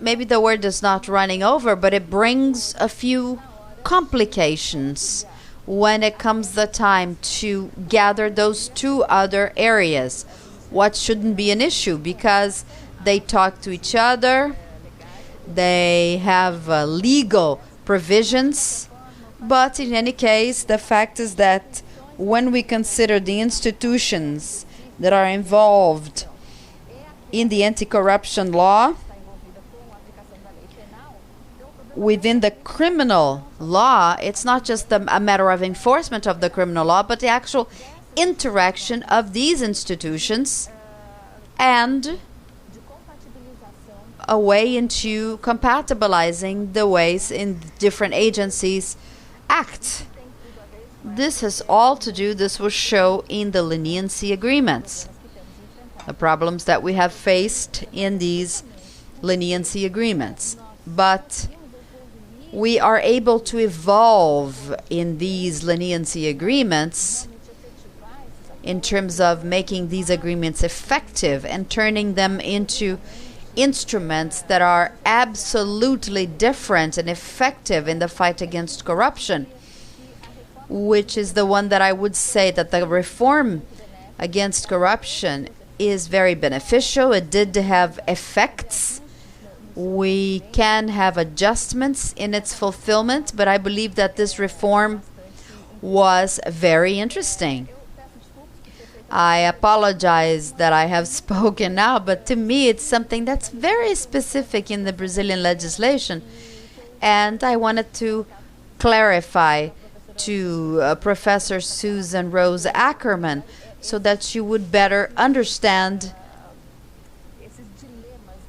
Maybe the word is not running over, but it brings a few complications when it comes the time to gather those two other areas. what shouldn't be an issue, because they talk to each other, they have legal provisions. But in any case, the fact is that when we consider the institutions that are involved in the anti-corruption law, within the criminal law, it's not just a matter of enforcement of the criminal law, but the actual interaction of these institutions and a way into compatibilizing the ways in different agencies act. This has all to do, this will show in the leniency agreements, the problems that we have faced in these leniency agreements. But we are able to evolve in these leniency agreements in terms of making these agreements effective and turning them into instruments that are absolutely different and effective in the fight against corruption, which is the one that I would say that the reform against corruption is very beneficial. It did have effects. We can have adjustments in its fulfillment, but I believe that this reform was very interesting. I apologize that I have spoken now, but to me it's something that's very specific in the Brazilian legislation, and I wanted to clarify to Professor Susan Rose Ackerman so that you would better understand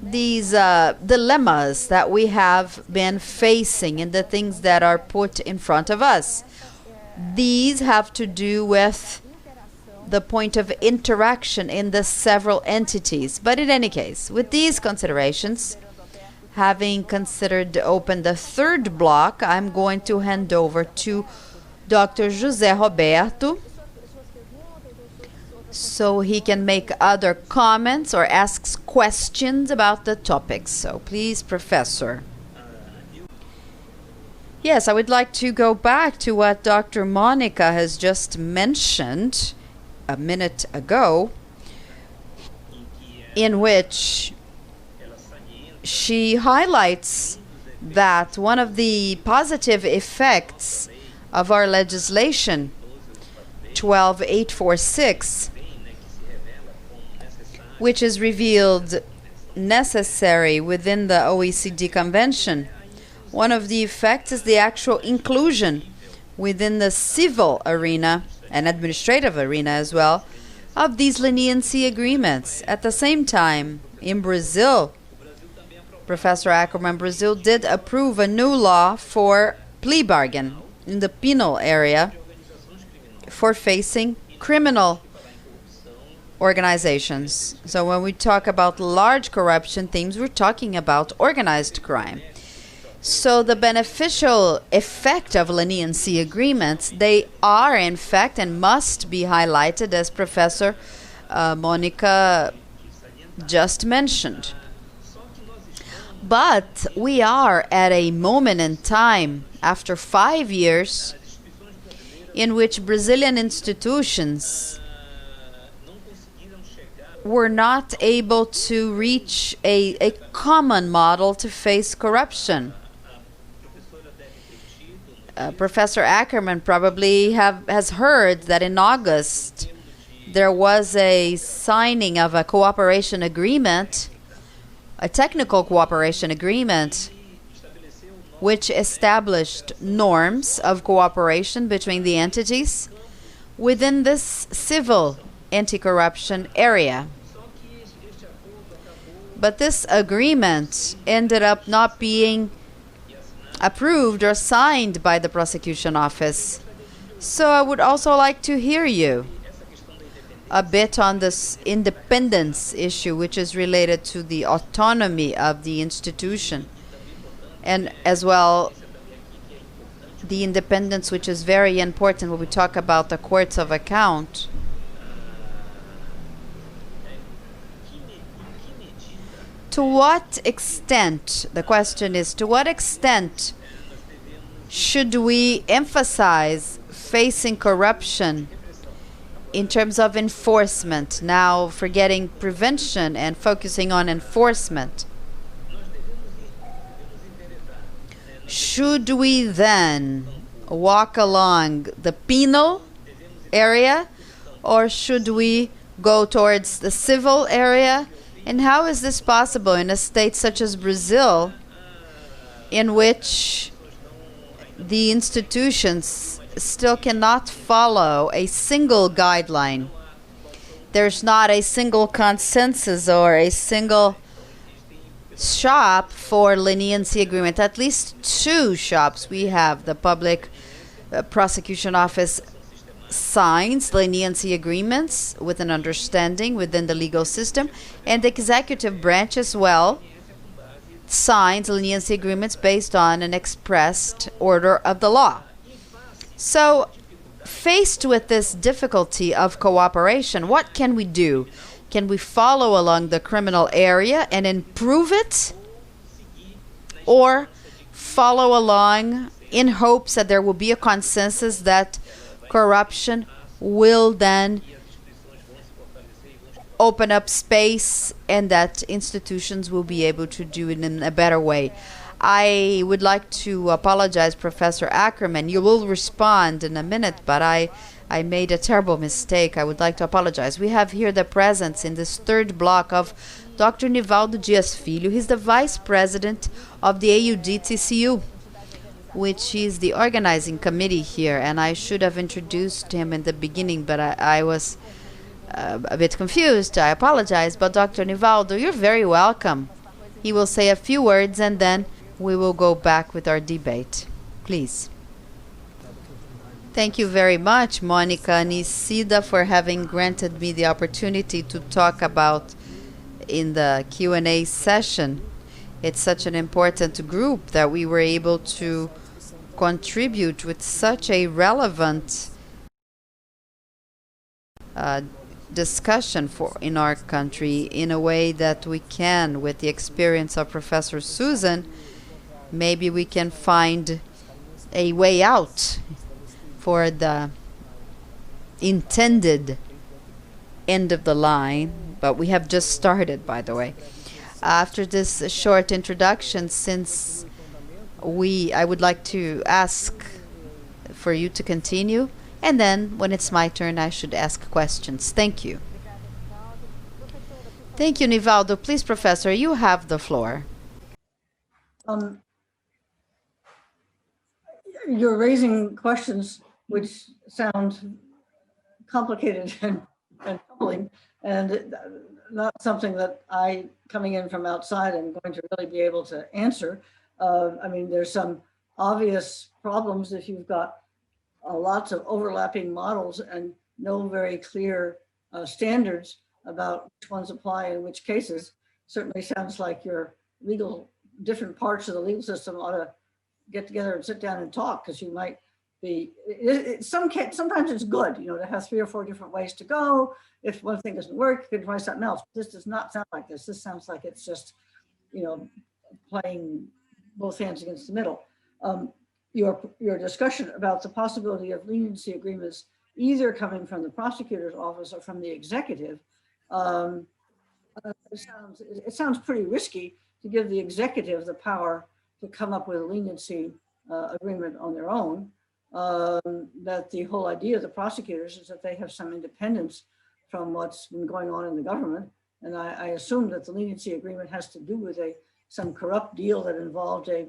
these dilemmas that we have been facing and the things that are put in front of us. These have to do with the point of interaction in the several entities. But in any case, with these considerations, having considered open the third block, I'm going to hand over to Dr. José Roberto so he can make other comments or ask questions about the topics. So please, Professor. Yes, I would like to go back to what Dr. Monica has just mentioned a minute ago, in which she highlights that one of the positive effects of our legislation 12846, which is revealed necessary within the OECD Convention, one of the effects is the actual inclusion within the civil arena and administrative arena as well of these leniency agreements. At the same time, in Brazil, Professor Ackerman, Brazil did approve a new law for plea bargain in the penal area for facing criminal organizations. So when we talk about large corruption themes, we're talking about organized crime. So the beneficial effect of leniency agreements, they are in fact and must be highlighted, as Professor Monica just mentioned. But we are at a moment in time, after 5 years, in which Brazilian institutions were not able to reach a common model to face corruption. Professor Ackerman probably has heard that in August there was a signing of a cooperation agreement, a technical cooperation agreement, which established norms of cooperation between the entities within this civil anti-corruption area. But this agreement ended up not being approved or signed by the prosecution office. So I would also like to hear you a bit on this independence issue, which is related to the autonomy of the institution, and as well the independence, which is very important when we talk about the courts of account. To what extent, the question is, to what extent should we emphasize facing corruption in terms of enforcement, now forgetting prevention and focusing on enforcement, should we then walk along the penal area, or should we go towards the civil area? And how is this possible in a state such as Brazil, in which the institutions still cannot follow a single guideline? There's not a single consensus or a single shop for leniency agreement. At least two shops. We have the public prosecution office signs leniency agreements with an understanding within the legal system, and the executive branch as well signs leniency agreements based on an expressed order of the law. So, faced with this difficulty of cooperation, what can we do? Can we follow along the criminal area and improve it? Or follow along in hopes that there will be a consensus that corruption will then open up space and that institutions will be able to do it in a better way? I would like to apologize, Professor Ackerman. You will respond in a minute, but I made a terrible mistake. I would like to apologize. We have here the presence in this third block of Dr. Nivaldo Dias Filho. He's the Vice President of the AUD-TCU, which is the organizing committee here. And I should have introduced him in the beginning, but I was a bit confused. I apologize. But Dr. Nivaldo, you're very welcome. He will say a few words and then we will go back with our debate. Please. Thank you very much, Monica and Isida, for having granted me the opportunity to talk about in the Q&A session. It's such an important group that we were able to contribute with such a relevant discussion in our country in a way that we can, with the experience of Professor Susan, maybe we can find a way out for the intended end of the line. But we have just started, by the way. After this short introduction, since I would like to ask for you to continue, and then when it's my turn, I should ask questions. Thank you. Thank you, Nivaldo. Please, Professor, you have the floor. You're raising questions which sound complicated and troubling, and not something that I, coming in from outside, am going to really be able to answer. I mean, there's some obvious problems if you've got lots of overlapping models and no very clear standards about which ones apply in which cases. Certainly sounds like your different parts of the legal system ought to get together and sit down and talk, because you might be, sometimes it's good, to have 3 or 4 different ways to go. If one thing doesn't work, you can try something else. This does not sound like this. This sounds like it's just, playing both hands against the middle. Your discussion about the possibility of leniency agreements either coming from the prosecutor's office or from the executive, it sounds pretty risky to give the executive the power to come up with a leniency agreement on their own. That the whole idea of the prosecutors is that they have some independence from what's been going on in the government. And I assume that the leniency agreement has to do with some corrupt deal that involved a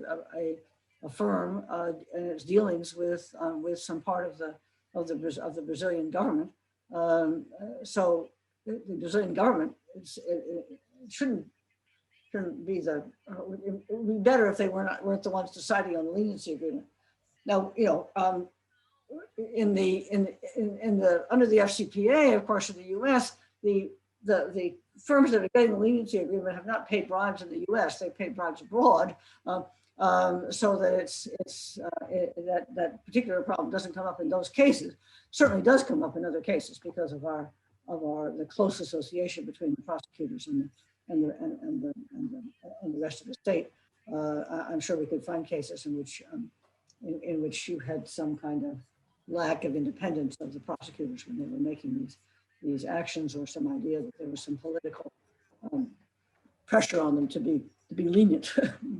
firm and its dealings with some part of the Brazilian government. So the Brazilian government it shouldn't be it would be better if they weren't the ones deciding on the leniency agreement. Now, under the FCPA, of course, in the U.S., the firms that are getting the leniency agreement have not paid bribes in the U.S. They paid bribes abroad, so that that particular problem doesn't come up in those cases. Certainly does come up in other cases because of the close association between the prosecutors and the rest of the state. I'm sure we could find cases in which you had some kind of lack of independence of the prosecutors when they were making these actions, or some idea that there was some political pressure on them to be lenient,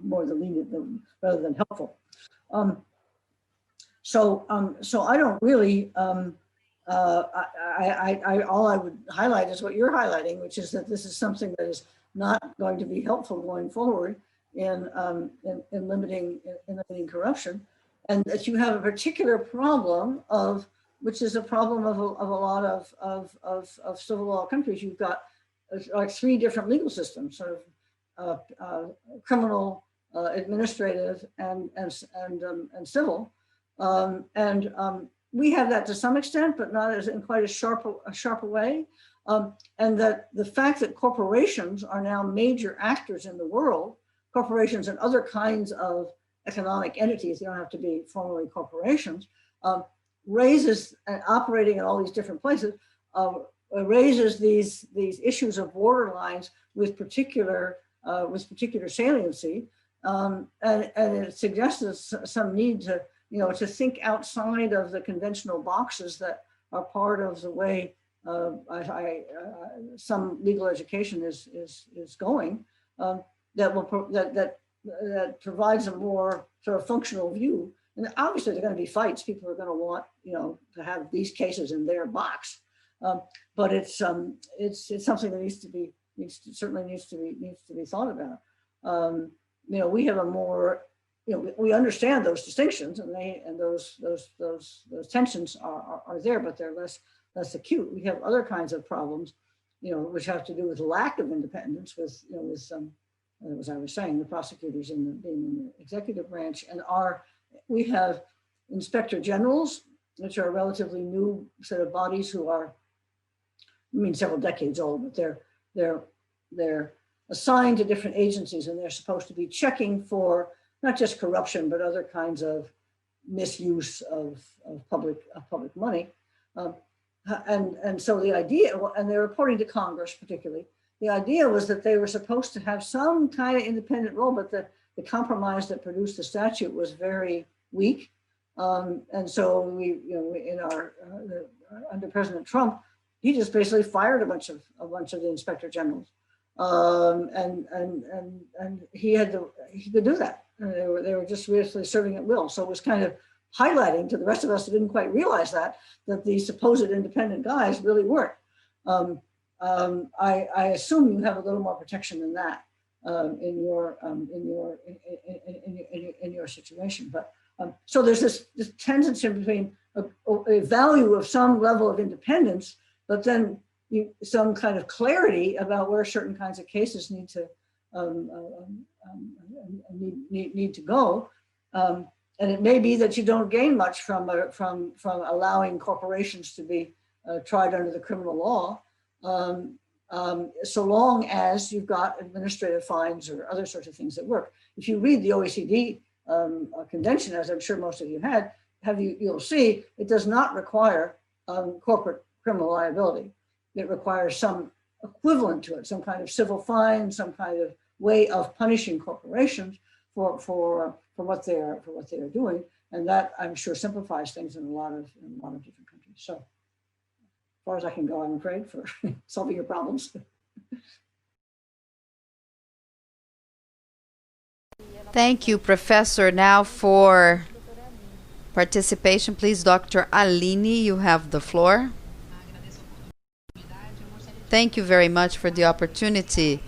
more than lenient rather than helpful. So I don't really. All I would highlight is what you're highlighting, which is that this is something that is not going to be helpful going forward in limiting corruption, and that you have a particular problem which is a problem of a lot of civil law countries. You've got like 3 different legal systems, sort of criminal, administrative, and civil, we have that to some extent, but not as in quite a sharp a way. And that the fact that corporations are now major actors in the world, corporations and other kinds of economic entities, they don't have to be formally corporations, raises, operating in all these different places, raises these issues of borderlines with particular saliency, and it suggests some need to think outside of the conventional boxes that are part of the way some legal education is going, that provides a more sort of functional view. And obviously, there are going to be fights. People are going to want to have these cases in their box, but it's something that certainly needs to be thought about. We have a more we understand those distinctions, and those tensions are there, but they're less acute. We have other kinds of problems, which have to do with lack of independence, with as I was saying, the prosecutors being in the executive branch, and we have inspector generals, which are a relatively new set of bodies who are, several decades old, but they're assigned to different agencies, and they're supposed to be checking for not just corruption, but other kinds of misuse of public money. And so the idea, and they're reporting to Congress particularly, the idea was that they were supposed to have some kind of independent role, but the compromise that produced the statute was very weak. And so under President Trump, he just basically fired a bunch of the inspector generals. And he could do that. They were just really serving at will. So it was kind of highlighting to the rest of us who didn't quite realize that the supposed independent guys really weren't. I assume you have a little more protection than that in your situation. But so there's this tendency between a value of some level of independence, but then some kind of clarity about where certain kinds of cases need to go, and it may be that you don't gain much from allowing corporations to be tried under the criminal law, so long as you've got administrative fines or other sorts of things that work. If you read the OECD convention, as I'm sure most of you you'll see it does not require corporate criminal liability. It requires some equivalent to it, some kind of civil fine, some kind of way of punishing corporations for what they are doing, and that I'm sure simplifies things in a lot of different countries. So, as far as I can go, I'm afraid, for solving your problems. Thank you, Professor. Now for participation, please, Dr. Aline, you have the floor. Thank you very much for the opportunity.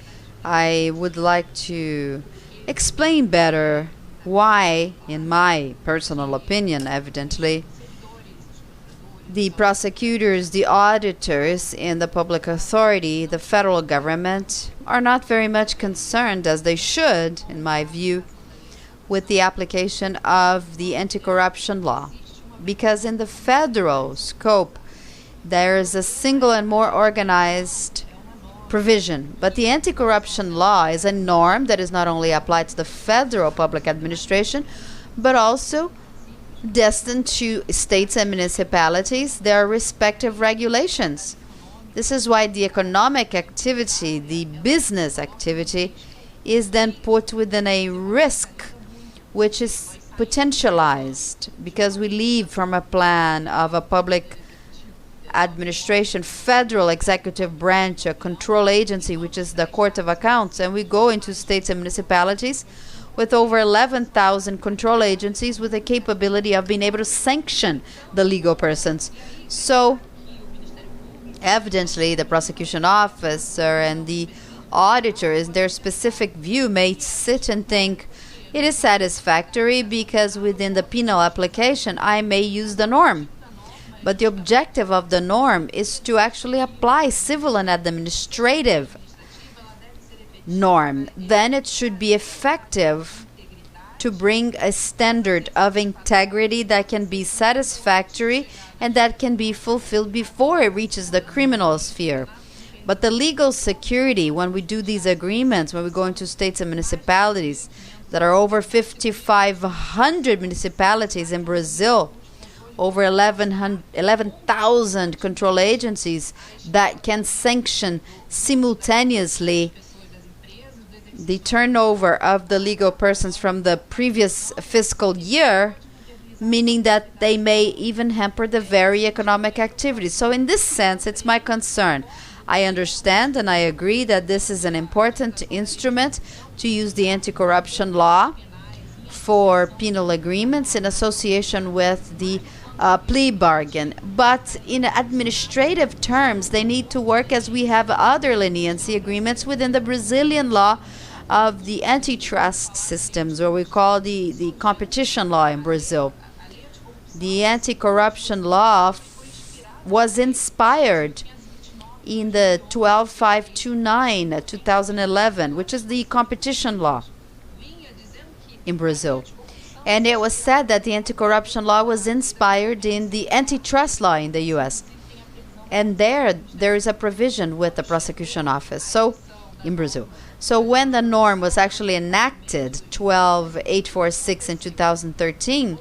I would like to explain better why, in my personal opinion, evidently, the prosecutors, the auditors in the public authority, the federal government, are not very much concerned, as they should, in my view, with the application of the anti-corruption law. Because in the federal scope, there is a single and more organized provision. But the anti-corruption law is a norm that is not only applied to the federal public administration, but also destined to states and municipalities, their respective regulations. This is why the economic activity, the business activity, is then put within a risk, which is potentialized because we leave from a plan of a public administration, federal executive branch, a control agency, which is the Court of Accounts, and we go into states and municipalities with over 11,000 control agencies with the capability of being able to sanction the legal persons. So evidently the prosecution officer and the auditor, in their specific view, may sit and think it is satisfactory because within the penal application I may use the norm. But the objective of the norm is to actually apply civil and administrative norm. Then it should be effective to bring a standard of integrity that can be satisfactory and that can be fulfilled before it reaches the criminal sphere. But the legal security, when we do these agreements, when we go into states and municipalities, that are over 5,500 municipalities in Brazil, over 11,000 control agencies that can sanction simultaneously the turnover of the legal persons from the previous fiscal year, meaning that they may even hamper the very economic activity. So in this sense, it's my concern. I understand and I agree that this is an important instrument to use the anti-corruption law for penal agreements in association with the plea bargain. But in administrative terms, they need to work as we have other leniency agreements within the Brazilian law of the antitrust systems, or we call the competition law in Brazil. The anti-corruption law was inspired in the 12529 2011, which is the competition law in Brazil. And it was said that the anti-corruption law was inspired in the antitrust law in the U.S. And there is a provision with the prosecution office. So in Brazil. So when the norm was actually enacted, 12846 in 2013,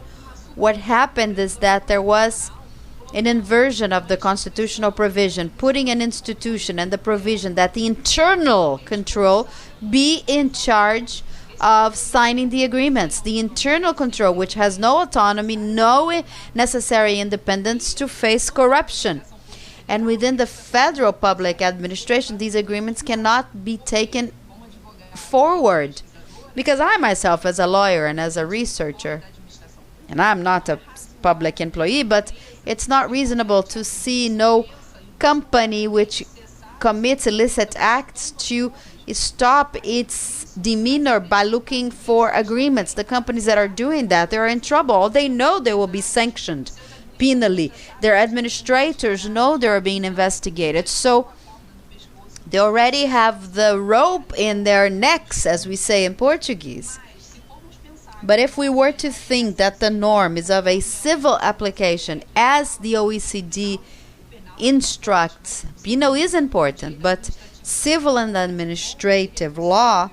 what happened is that there was an inversion of the constitutional provision, putting an institution and the provision that the internal control be in charge of signing the agreements. The internal control, which has no autonomy, no necessary independence to face corruption. And within the federal public administration, these agreements cannot be taken forward. Because I myself, as a lawyer and as a researcher, and I'm not a public employee, but it's not reasonable to see no company which commits illicit acts to stop its demeanor by looking for agreements. The companies that are doing that, they're in trouble. They know they will be sanctioned penally. Their administrators know they're being investigated. So they already have the rope in their necks, as we say in Portuguese. But if we were to think that the norm is of a civil application, as the OECD instructs, penal is important, but civil and administrative law,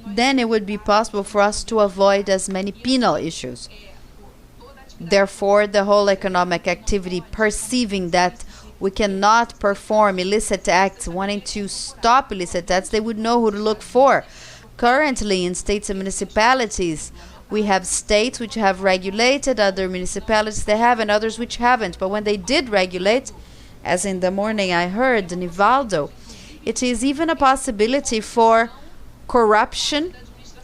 then it would be possible for us to avoid as many penal issues. Therefore, the whole economic activity, perceiving that we cannot perform illicit acts, wanting to stop illicit acts, they would know who to look for. Currently, in states and municipalities, we have states which have regulated, other municipalities they have, and others which haven't. But when they did regulate, as in the morning I heard, Nivaldo, it is even a possibility for corruption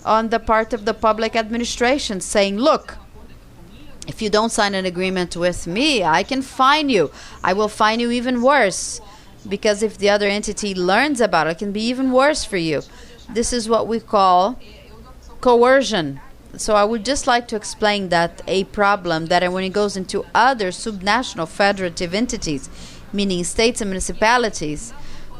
on the part of the public administration, saying, look, if you don't sign an agreement with me, I can fine you. I will fine you even worse, because if the other entity learns about it, it can be even worse for you. This is what we call coercion. So I would just like to explain that a problem that when it goes into other subnational federative entities, meaning states and municipalities,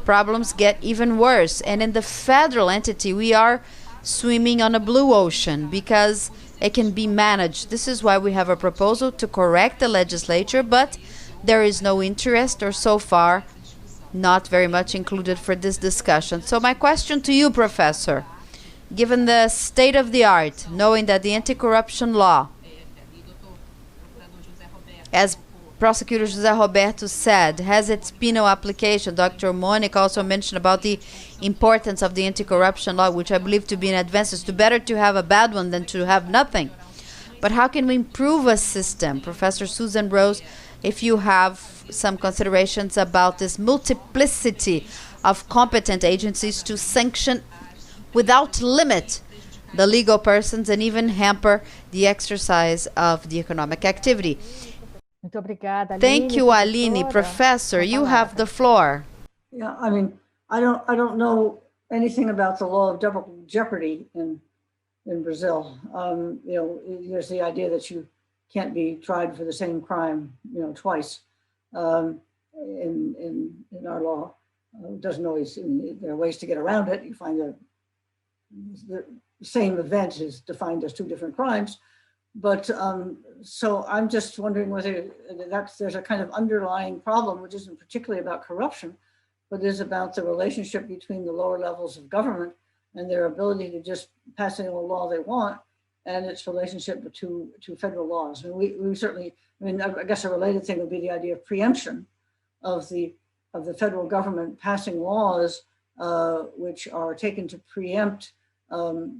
problems get even worse. And in the federal entity, we are swimming on a blue ocean because it can be managed. This is why we have a proposal to correct the legislature, but there is no interest, or so far not very much included for this discussion. So my question to you, Professor, given the state of the art, knowing that the anti-corruption law, as Prosecutor José Roberto said, has its penal application. Dr. Monica also mentioned about the importance of the anti-corruption law, which I believe to be an advance. It's better to have a bad one than to have nothing. But how can we improve a system? Professor Susan Rose, if you have some considerations about this multiplicity of competent agencies to sanction without limit the legal persons and even hamper the exercise of the economic activity. Muito obrigada, Thank you, Aline. Professor, you have the floor. Yeah, I mean, I don't know anything about the law of double jeopardy in Brazil. You know, there's the idea that you can't be tried for the same crime, you know, twice. In our law, it doesn't always. There are ways to get around it. You find that the same event is defined as two different crimes. But so I'm just wondering whether there's a kind of underlying problem, which isn't particularly about corruption, but is about the relationship between the lower levels of government and their ability to just pass any law they want, and its relationship to federal laws. I mean, we certainly, I mean, I guess a related thing would be the idea of preemption of the federal government passing laws which are taken to preempt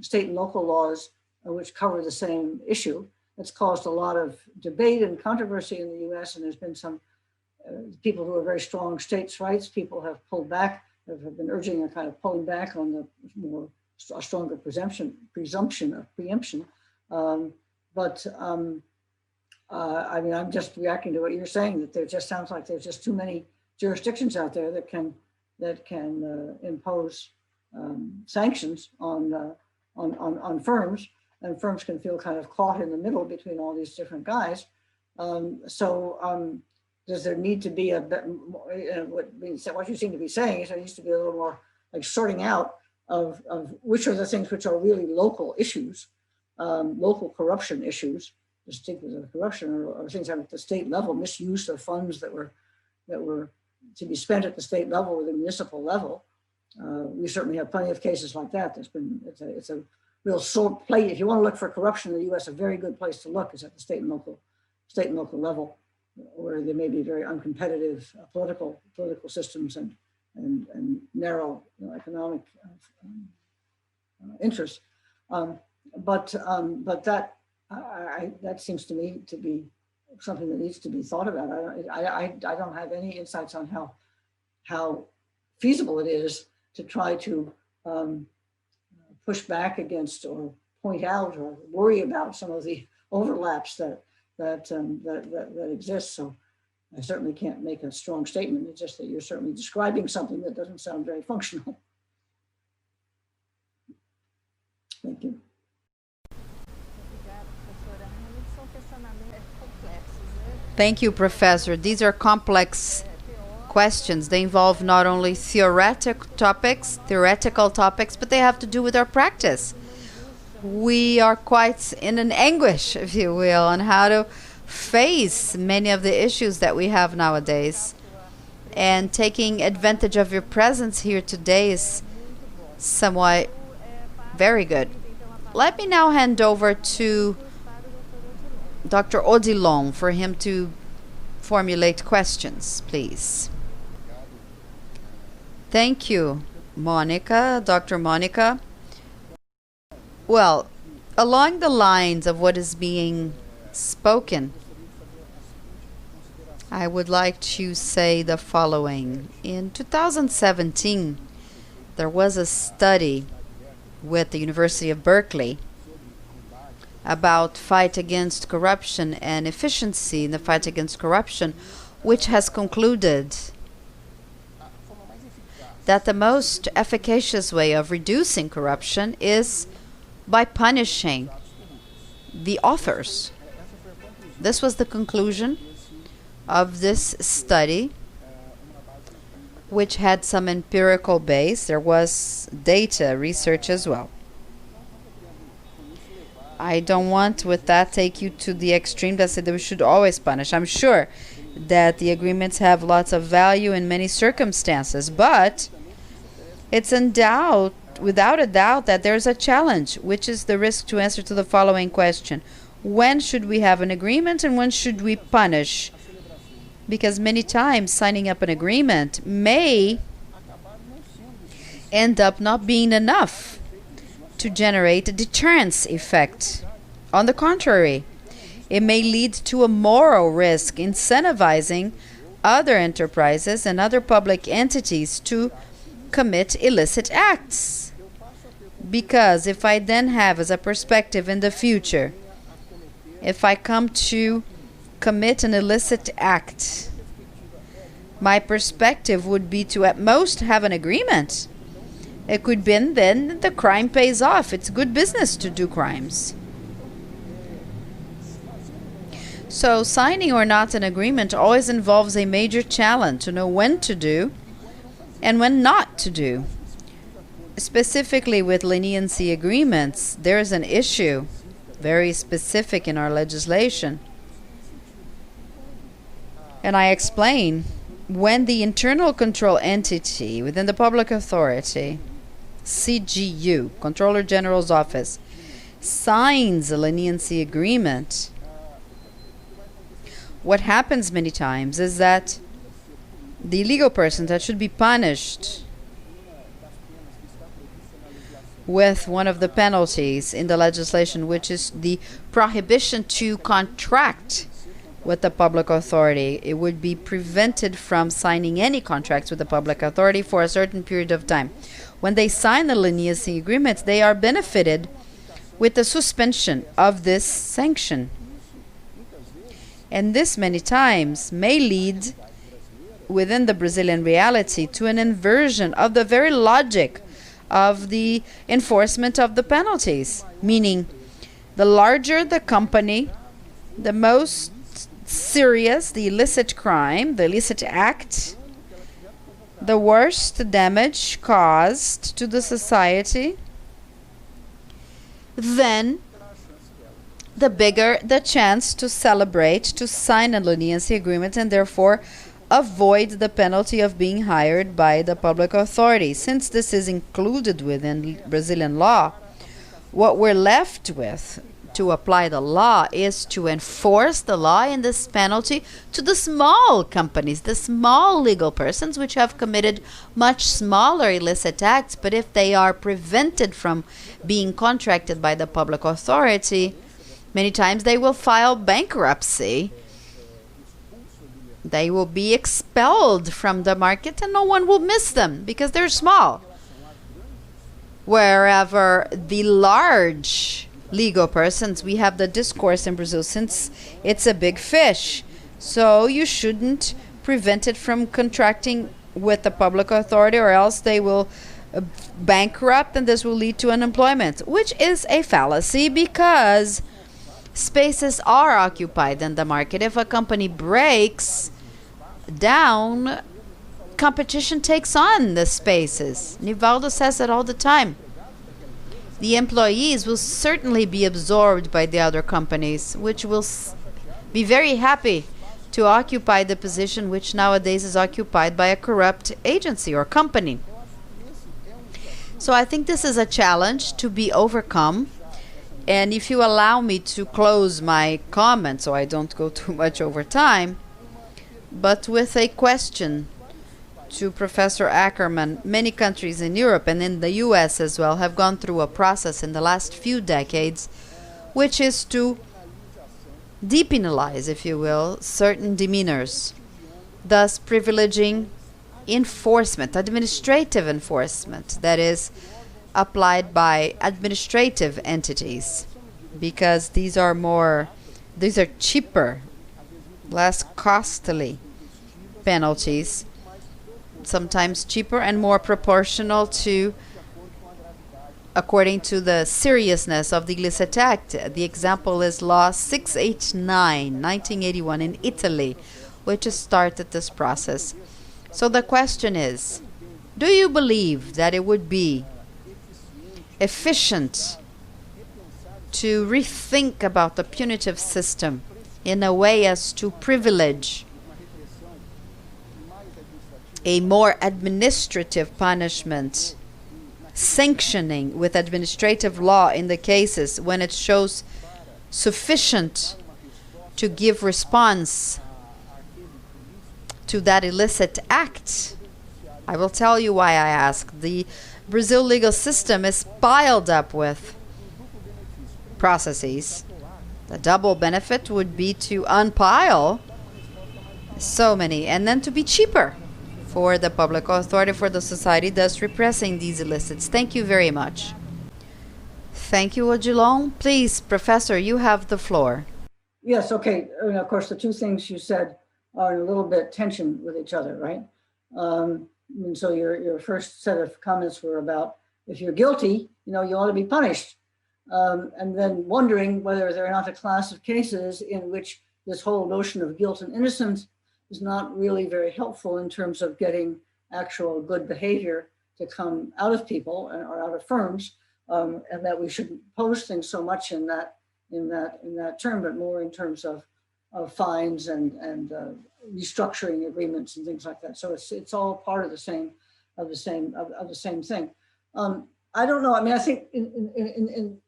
state and local laws which cover the same issue. It's caused a lot of debate and controversy in the US, and there's been some people who are very strong states' rights people have pulled back, have been urging a kind of pulling back on the a stronger presumption of preemption. I mean, I'm just reacting to what you're saying, that there just sounds like there's just too many jurisdictions out there that can impose sanctions on firms, and firms can feel kind of caught in the middle between all these different guys. Does there need to be a bit more, what you seem to be saying is there needs to be a little more like sorting out of which are the things which are really local issues, local corruption issues, distinctly of corruption, or things at the state level, misuse of funds that were to be spent at the state level or the municipal level. We certainly have plenty of cases like that. It's a real sore plate. If you want to look for corruption in the U.S., a very good place to look is at the state and local level, where there may be very uncompetitive political systems and narrow economic interests. But that seems to me to be something that needs to be thought about. I don't have any insights on how feasible it is to try to push back against or point out or worry about some of the overlaps that exist. So I certainly can't make a strong statement. It's just that you're certainly describing something that doesn't sound very functional. Thank you. Thank you, Professor. These are complex questions. They involve not only theoretical topics, but they have to do with our practice. We are quite in an anguish, if you will, on how to face many of the issues that we have nowadays. And taking advantage of your presence here today is somewhat very good. Let me now hand over to Dr. Odilon for him to formulate questions, please. Thank you, Monica, Dr. Monica. Well, along the lines of what is being spoken, I would like to say the following. In 2017, there was a study with the University of Berkeley about fight against corruption and efficiency in the fight against corruption, which has concluded that the most efficacious way of reducing corruption is by punishing the authors. This was the conclusion of this study, which had some empirical base. There was data research as well. I don't want with that take you to the extreme that said that we should always punish. I'm sure that the agreements have lots of value in many circumstances, but it's without a doubt that there's a challenge, which is the risk to answer to the following question. When should we have an agreement and when should we punish? Because many times signing up an agreement may end up not being enough to generate a deterrence effect. On the contrary, It may lead to a moral risk, incentivizing other enterprises and other public entities to commit illicit acts. Because if I then have as a perspective in the future, if I come to commit an illicit act, my perspective would be to at most have an agreement. It could be then the crime pays off. It's good business to do crimes. So signing or not an agreement always involves a major challenge to know when to do and when not to do. Specifically with leniency agreements, there is an issue very specific in our legislation. And I explain, when the internal control entity within the public authority, CGU, Controller General's Office, signs a leniency agreement, what happens many times is that the legal person that should be punished with one of the penalties in the legislation, which is the prohibition to contract with the public authority. It would be prevented from signing any contracts with the public authority for a certain period of time. When they sign the leniency agreements, they are benefited with the suspension of this sanction. And this many times may lead, within the Brazilian reality, to an inversion of the very logic of the enforcement of the penalties. Meaning, the larger the company, the most serious the illicit crime, the illicit act, the worse the damage caused to the society, then the bigger the chance to celebrate, to sign a leniency agreement, and therefore avoid the penalty of being hired by the public authority. Since this is included within Brazilian law, what we're left with to apply the law is to enforce the law in this penalty to the small companies, the small legal persons which have committed much smaller illicit acts, but if they are prevented from being contracted by the public authority, many times they will file bankruptcy. They will be expelled from the market and no one will miss them because they're small. Wherever the large legal persons, we have the discourse in Brazil, since it's a big fish, so you shouldn't prevent it from contracting with the public authority, or else they will bankrupt and this will lead to unemployment, which is a fallacy because spaces are occupied in the market. If a company breaks down, competition takes on the spaces. Nivaldo says it all the time. The employees will certainly be absorbed by the other companies, which will be very happy to occupy the position which nowadays is occupied by a corrupt agency or company. So I think this is a challenge to be overcome. And if you allow me to close my comment so I don't go too much over time, but with a question to Professor Ackerman, many countries in Europe and in the US as well have gone through a process in the last few decades, which is to depenalize, if you will, certain demeanors, thus privileging enforcement, administrative enforcement, that is applied by administrative entities, because these are cheaper, less costly penalties, sometimes cheaper and more proportional to, according to the seriousness of the illicit act. The example is Law 689, 1981 in Italy, which has started this process. So the question is, do you believe that it would be efficient to rethink about the punitive system in a way as to privilege a more administrative punishment, sanctioning with administrative law in the cases when it shows sufficient to give response to that illicit act? I will tell you why I ask. The Brazil legal system is piled up with processes The double benefit would be to unpile so many and then to be cheaper for the public authority, for the society, thus repressing these illicits. Thank you very much. Thank you, Odilon. Please, Professor, you have the floor. Yes, okay. And of course, the two things you said are in a little bit tension with each other, right? And so your first set of comments were about if you're guilty, you ought to be punished. And then wondering whether there are not a class of cases in which this whole notion of guilt and innocence is not really very helpful in terms of getting actual good behavior to come out of people or out of firms, and that we shouldn't pose things so much in that term, but more in terms of fines and restructuring agreements and things like that. So it's all part of the same thing. I don't know. I mean, I think in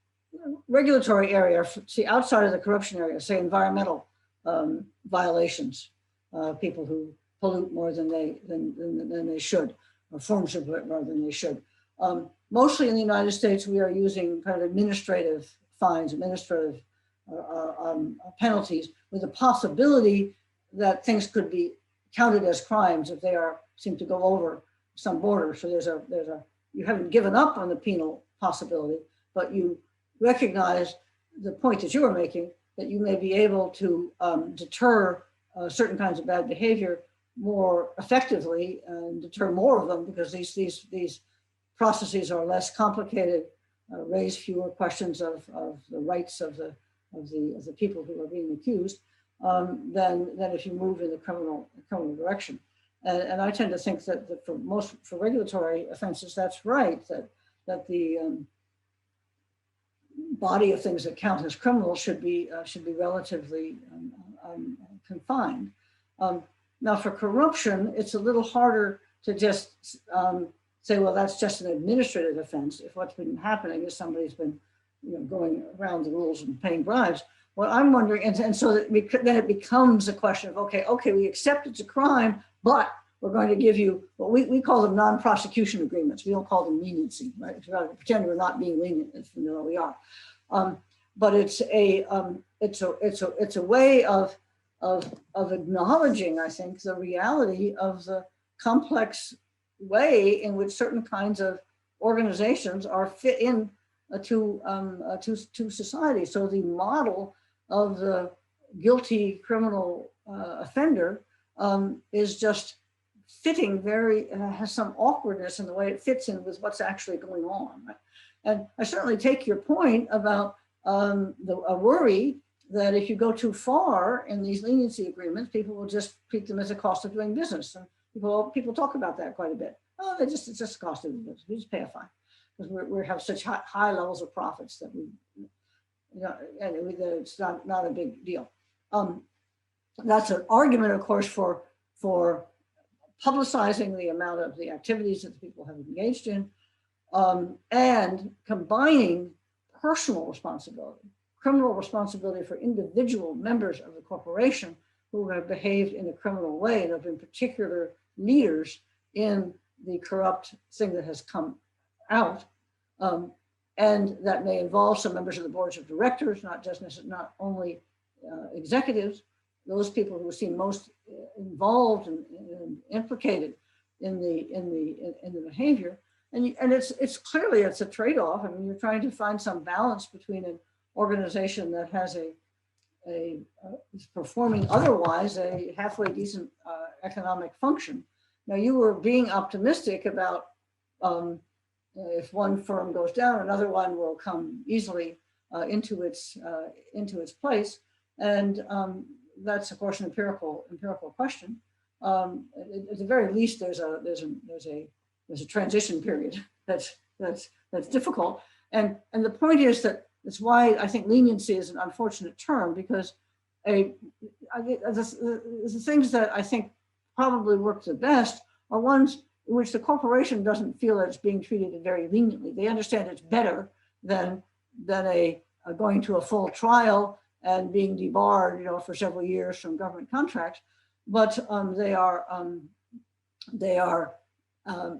regulatory area, see, outside of the corruption area, say environmental violations, people who pollute more than they should, or forms of it more than they should. Mostly in the United States, we are using kind of administrative fines, administrative penalties, with the possibility that things could be counted as crimes if they seem to go over some border. So you haven't given up on the penal possibility, but you recognize the point that you were making, that you may be able to deter certain kinds of bad behavior more effectively and deter more of them, because these processes are less complicated, raise fewer questions of the rights of the people who are being accused than if you move in the criminal direction. And I tend to think that for regulatory offenses, that's right, that the body of things that count as criminal should be relatively confined. Now, for corruption, it's a little harder to just say, well, that's just an administrative offense. If what's been happening is somebody's been going around the rules and paying bribes. What I'm wondering, and so that then it becomes a question of, okay, we accept it's a crime, but we're going to give you what we call them non-prosecution agreements. We don't call them leniency, right? We're pretend we're not being lenient, if we are. But it's a way of acknowledging, I think, the reality of the complex way in which certain kinds of organizations are fit in to society. So the model of the guilty criminal offender is just fitting has some awkwardness in the way it fits in with what's actually going on. Right? And I certainly take your point about a worry that if you go too far in these leniency agreements, people will just treat them as a cost of doing business. And people talk about that quite a bit. Oh, it's just a cost of doing business. We just pay a fine because we have such high levels of profits that it's not a big deal. That's an argument, of course, for publicizing the amount of the activities that the people have engaged in, and combining personal responsibility, criminal responsibility for individual members of the corporation who have behaved in a criminal way and have been particular leaders in the corrupt thing that has come out. And that may involve some members of the boards of directors, not only executives, those people who seem most involved and implicated in the behavior. And it's clearly a trade-off. I mean, you're trying to find some balance between an organization that has is performing otherwise a halfway decent economic function. Now, you were being optimistic about if one firm goes down, another one will come easily into its place, and that's of course an empirical question. At the very least, there's a transition period that's difficult, and the point is that's why I think leniency is an unfortunate term, because the things that I think probably work the best are ones in which the corporation doesn't feel that it's being treated very leniently. They understand it's better than going to a full trial and being debarred, for several years from government contracts. But they are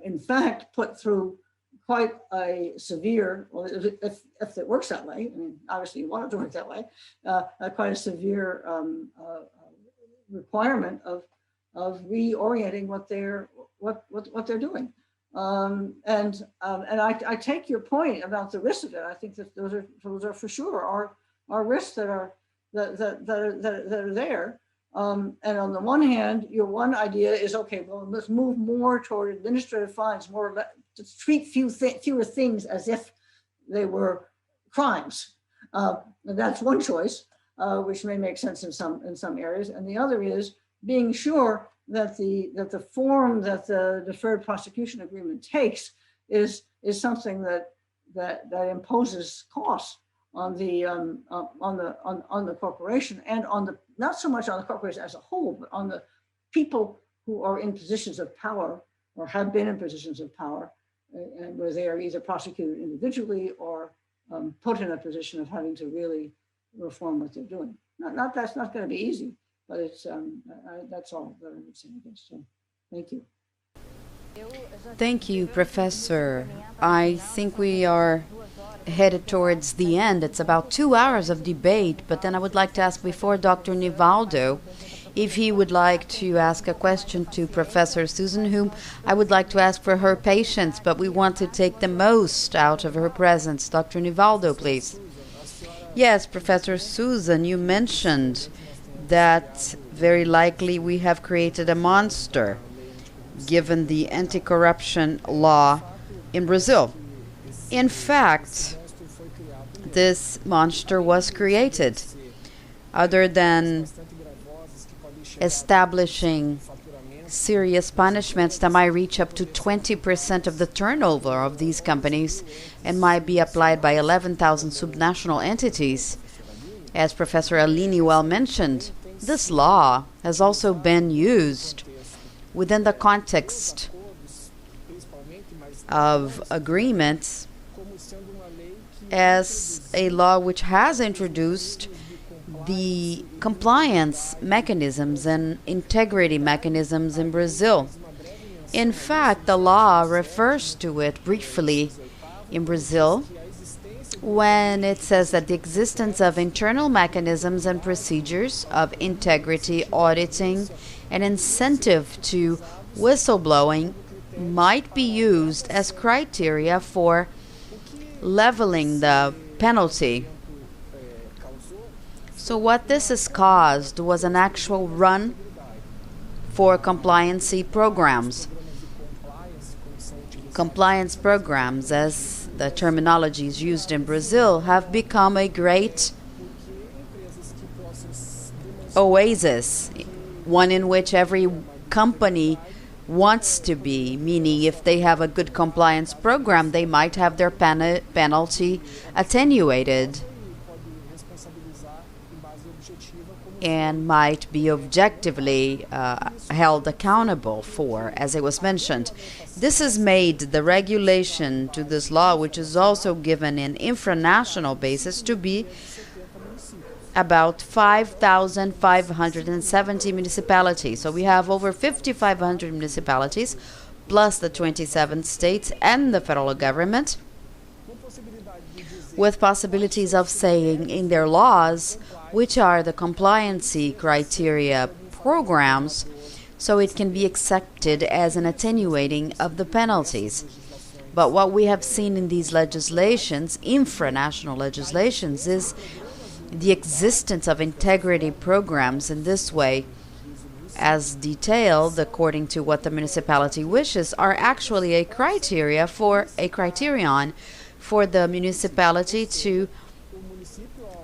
in fact put through quite a severe, well, if it works that way, I mean, obviously you want it to work that way, quite a severe requirement of reorienting what they're doing. And I take your point about the risks of it. I think that those are for sure are risks that are there. And on the one hand, your one idea is, okay, well, let's move more toward administrative fines, to treat fewer things as if they were crimes. And that's one choice, which may make sense in some areas. And the other is being sure that the form that the deferred prosecution agreement takes is something that imposes costs on the corporation, and not so much on the corporation as a whole, but on the people who are in positions of power or have been in positions of power, and where they are either prosecuted individually or put in a position of having to really reform what they're doing. That's not going to be easy, but it's that's all that I would say, I guess. So, thank you. Thank you, Professor. I think we are headed towards the end. It's about 2 hours of debate, but then I would like to ask before Dr. Nivaldo if he would like to ask a question to Professor Susan, whom I would like to ask for her patience, but we want to take the most out of her presence. Dr. Nivaldo, please. Yes, Professor Susan, you mentioned that very likely we have created a monster given the anti-corruption law in Brazil. In fact, this monster was created. Other than establishing serious punishments that might reach up to 20% of the turnover of these companies and might be applied by 11,000 subnational entities. As Professor Alini well mentioned, this law has also been used within the context of agreements as a law which has introduced the compliance mechanisms and integrity mechanisms in Brazil. In fact, the law refers to it briefly in Brazil when it says that the existence of internal mechanisms and procedures of integrity, auditing, and incentive to whistleblowing might be used as criteria for leveling the penalty. So what this has caused was an actual run for compliancy programs. Compliance programs, as the terminology is used in Brazil, have become a great oasis, one in which every company wants to be, meaning if they have a good compliance program, they might have their penalty attenuated and might be objectively held accountable for, as it was mentioned. This has made the regulation to this law, which is also given an infranational basis, to be about 5,570 municipalities. So we have over 5,500 municipalities, plus the 27 states and the federal government, with possibilities of saying in their laws which are the compliancy criteria programs, so it can be accepted as an attenuating of the penalties. But what we have seen in these legislations, infranational legislations, is the existence of integrity programs in this way, as detailed according to what the municipality wishes, are actually a criterion for the municipality to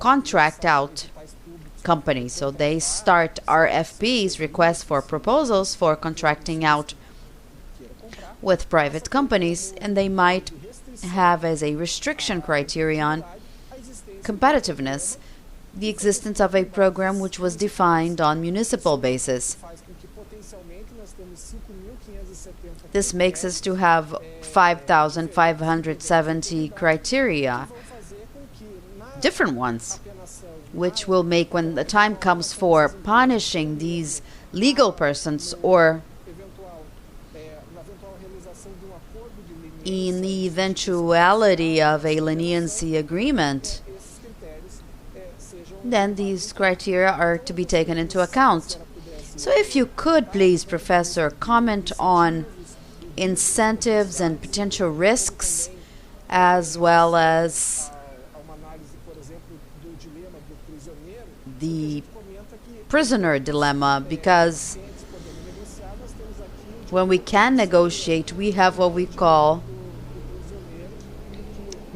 contract out companies. So they start RFPs, requests for proposals, for contracting out with private companies, and they might have as a restriction criterion competitiveness, the existence of a program which was defined on municipal basis. This makes us to have 5,570 criteria, different ones, which will make, when the time comes for punishing these legal persons or in the eventuality of a leniency agreement, then these criteria are to be taken into account. So if you could please, Professor, comment on incentives and potential risks, as well as the prisoner dilemma, because when we can negotiate, we have what we call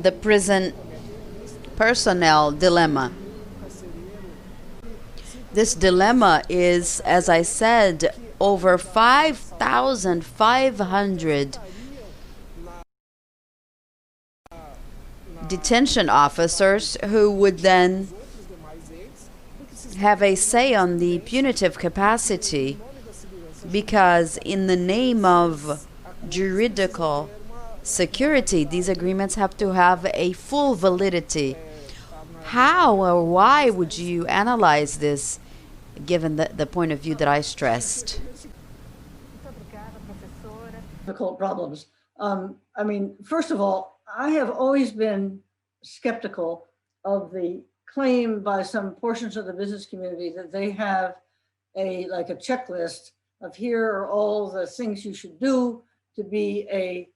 the prison personnel dilemma. This dilemma is, as I said, over 5,500 detention officers who would then have a say on the punitive capacity, because in the name of juridical security, these agreements have to have a full validity. How or why would you analyze this, given the point of view that I stressed? Difficult problems. I mean, first of all, I have always been skeptical of the claim by some portions of the business community that they have a checklist of here are all the things you should do to be a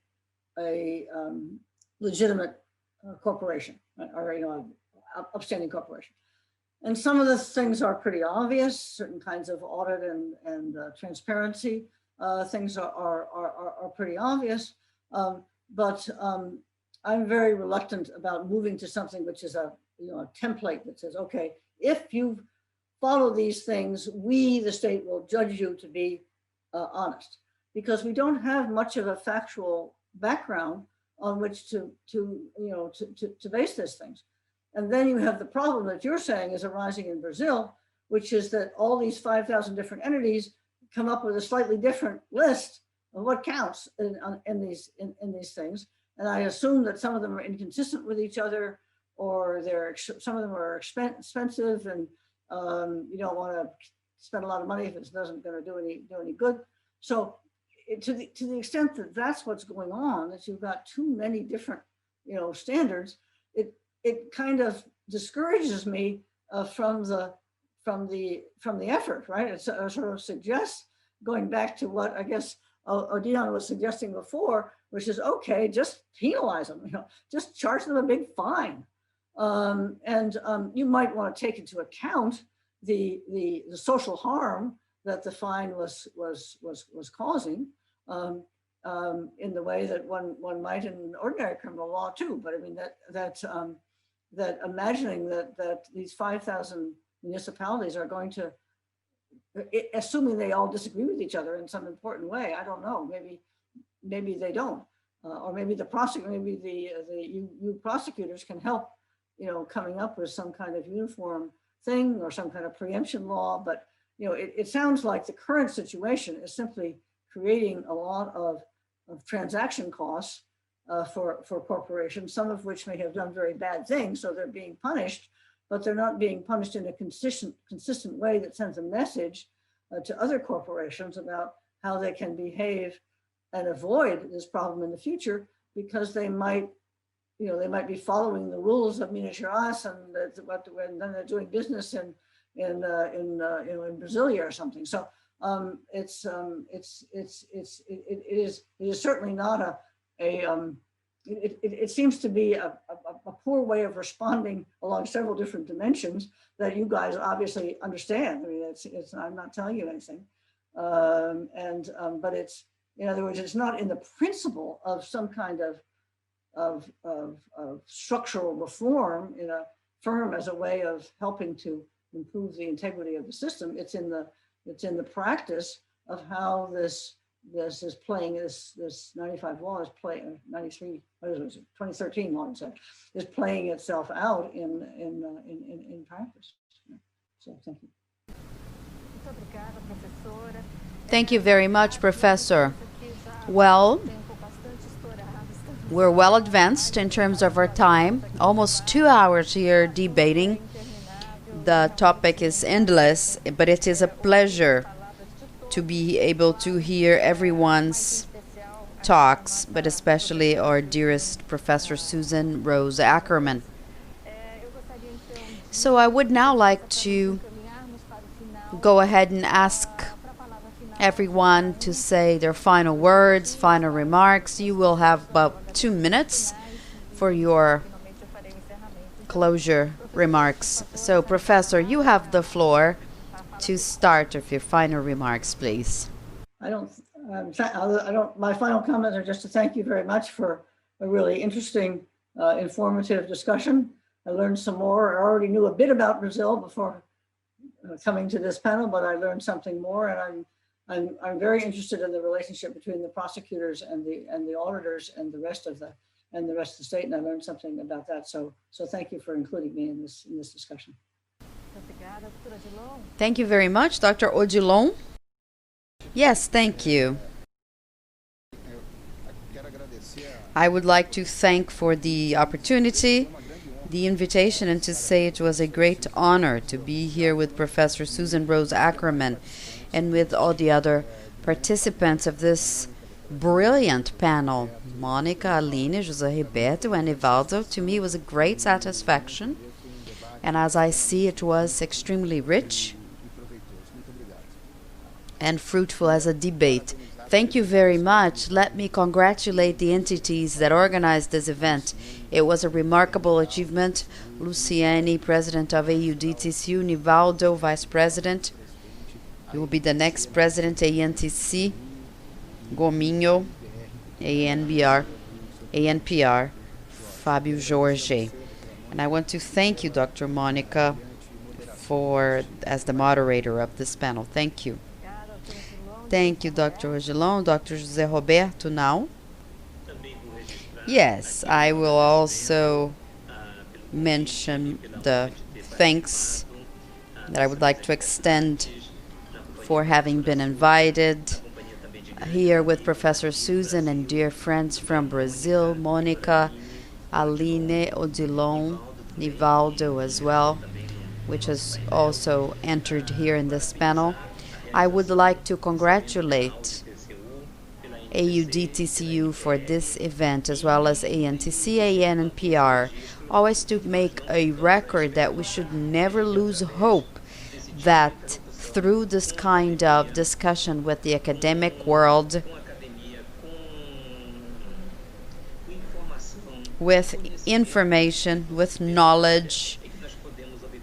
legitimate corporation, or upstanding corporation. And some of the things are pretty obvious. Certain kinds of audit and transparency things are pretty obvious. But I'm very reluctant about moving to something which is a template that says, okay, if you follow these things, we, the state, will judge you to be honest, because we don't have much of a factual background on which to base these things. And then you have the problem that you're saying is arising in Brazil, which is that all these 5,000 different entities come up with a slightly different list of what counts in these things. And I assume that some of them are inconsistent with each other, or some of them are expensive, and you don't want to spend a lot of money if it doesn't going to do any good. So to the extent that that's what's going on, that you've got too many different standards, it kind of discourages me from the effort, right? It sort of suggests, going back to what I guess Odion was suggesting before, which is, okay, just penalize them, just charge them a big fine. You might want to take into account the social harm that the fine was causing, in the way that one might in ordinary criminal law too. But I mean that imagining that these 5,000 municipalities are going to, assuming they all disagree with each other in some important way, I don't know, maybe they don't, or maybe the prosecutors can help, coming up with some kind of uniform thing or some kind of preemption law. But it sounds like the current situation is simply creating a lot of transaction costs for corporations, some of which may have done very bad things, so they're being punished, but they're not being punished in a consistent way that sends a message to other corporations about how they can behave and avoid this problem in the future, because they might be following the rules of Minas Gerais and then they're doing business in Brasilia or something. So it is certainly not it seems to be a poor way of responding along several different dimensions that you guys obviously understand. I mean, I'm not telling you anything, but it's, in other words, it's not in the principle of some kind of structural reform in a firm as a way of helping to improve the integrity of the system. It's in the practice of how this is playing, this 95 law is playing, 93, what is it, 2013 law is playing itself out in practice. So thank you. Thank you very much, Professor. Well, we're well advanced in terms of our time, almost 2 hours here debating. The topic is endless, but it is a pleasure to be able to hear everyone's talks, but especially our dearest Professor Susan Rose Ackerman. So I would now like to go ahead and ask everyone to say their final words, final remarks. You will have about 2 minutes for your closure remarks. So, Professor, you have the floor to start with your final remarks, please. My final comments are just to thank you very much for a really interesting, informative discussion. I learned some more. I already knew a bit about Brazil before coming to this panel, but I learned something more, and I'm very interested in the relationship between the prosecutors and the auditors and the rest of the state, and I learned something about that. So thank you for including me in this discussion. Thank you very much, Dr. Odilon. Yes, thank you. I would like to thank for the opportunity, the invitation, and to say it was a great honor to be here with Professor Susan Rose Ackerman and with all the other participants of this brilliant panel. Monica, Aline, José Roberto, and Evaldo. To me, it was a great satisfaction. And as I see, it was extremely rich and fruitful as a debate. Thank you very much. Let me congratulate the entities that organized this event. It was a remarkable achievement. Luciane, President of AUDTCU, Nivaldo, Vice President. You will be the next President, ANTC, Gominho, ANPR, Fábio Jorge. And I want to thank you, Dr. Monica, as the moderator of this panel. Thank you. Thank you, Dr. Odilon. Dr. José Roberto now. Yes, I will also mention the thanks that I would like to extend for having been invited here with Professor Susan and dear friends from Brazil, Monica, Aline, Odilon, Nivaldo as well, which has also entered here in this panel. I would like to congratulate AUDTCU for this event, as well as ANTC, AN, and PR. Always to make a record that we should never lose hope that through this kind of discussion with the academic world, with information, with knowledge,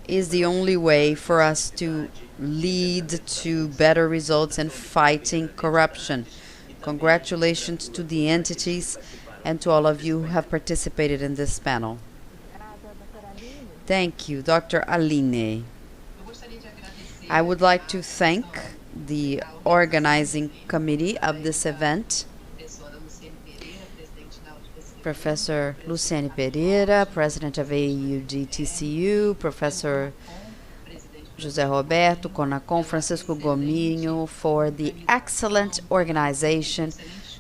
is the only way for us to lead to better results in fighting corruption. Congratulations to the entities and to all of you who have participated in this panel. Thank you, Dr. Aline. I would like to thank the organizing committee of this event, Professor Luciane Pereira, President of AUDTCU, Professor José Roberto, Conacom, Francisco Gominho, for the excellent organization,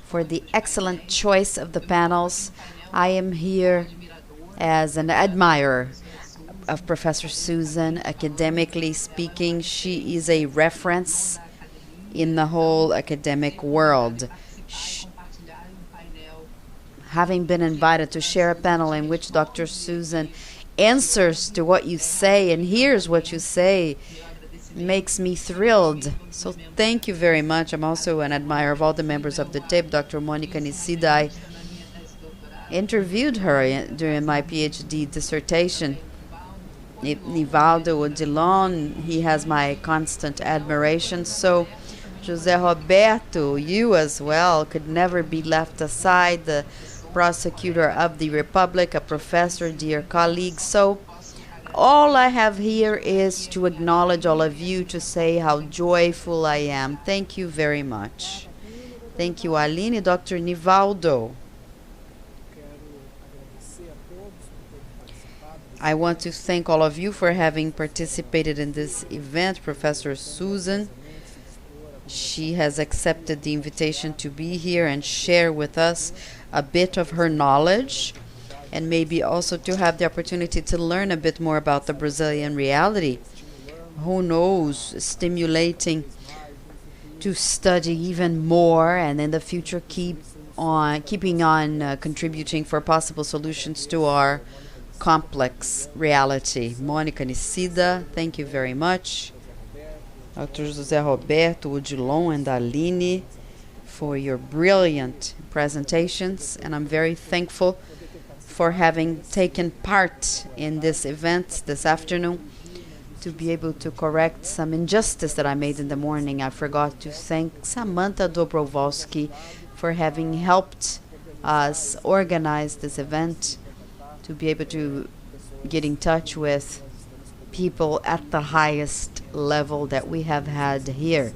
for the excellent choice of the panels. I am here as an admirer of Professor Susan. Academically speaking, she is a reference in the whole academic world. Having been invited to share a panel in which Dr. Susan answers to what you say and hears what you say makes me thrilled. So thank you very much. I'm also an admirer of all the members of the TAPE. Dr. Monica Nicida, I interviewed her during my PhD dissertation. Nivaldo Odilon, he has my constant admiration. So José Roberto, you as well could never be left aside. The Prosecutor of the Republic, a professor, dear colleagues. So all I have here is to acknowledge all of you, to say how joyful I am. Thank you very much. Thank you, Aline. Dr. Nivaldo. I want to thank all of you for having participated in this event. Professor Susan, she has accepted the invitation to be here and share with us a bit of her knowledge, and maybe also to have the opportunity to learn a bit more about the Brazilian reality. Who knows, stimulating to study even more, and in the future keeping on contributing for possible solutions to our complex reality. Mônica Nicida, thank you very much. Dr. José Roberto, Odilon, and Aline for your brilliant presentations, and I'm very thankful for having taken part in this event this afternoon to be able to correct some injustice that I made in the morning. I forgot to thank Samantha Dobrovolsky for having helped us organize this event, to be able to get in touch with people at the highest level that we have had here,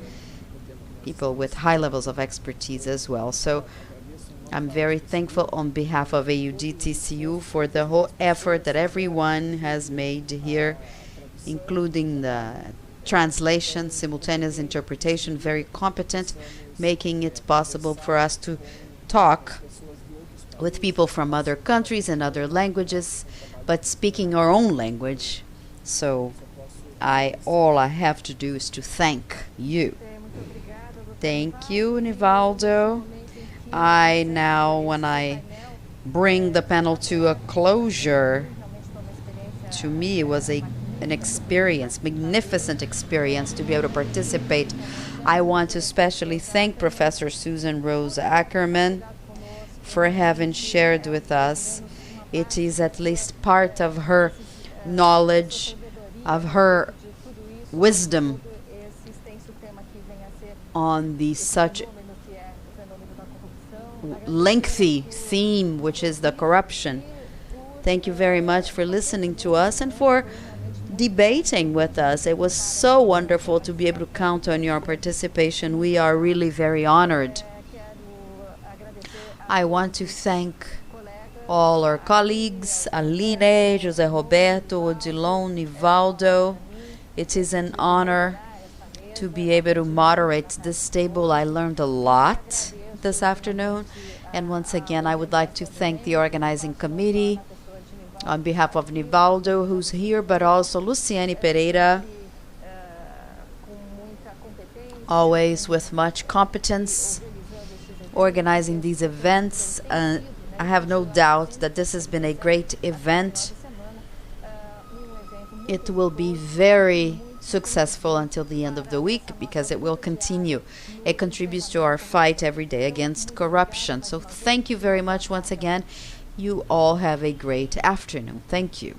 people with high levels of expertise as well. So I'm very thankful on behalf of AUD-TCU for the whole effort that everyone has made here, including the translation, simultaneous interpretation, very competent, making it possible for us to talk with people from other countries and other languages, but speaking our own language. So all I have to do is to thank you. Thank you, Nivaldo. When I bring the panel to a closure, to me it was an experience, magnificent experience to be able to participate. I want to especially thank Professor Susan Rose Ackerman for having shared with us. It is at least part of her knowledge, of her wisdom on the such lengthy theme, which is the corruption. Thank you very much for listening to us and for debating with us. It was so wonderful to be able to count on your participation. We are really very honored. I want to thank all our colleagues, Aline, José Roberto, Odilon, Nivaldo. It is an honor to be able to moderate this table. I learned a lot this afternoon. And once again, I would like to thank the organizing committee on behalf of Nivaldo, who's here, but also Luciane Pereira, always with much competence, organizing these events. I have no doubt that this has been a great event. It will be very successful until the end of the week because it will continue. It contributes to our fight every day against corruption. So thank you very much once again. You all have a great afternoon. Thank you.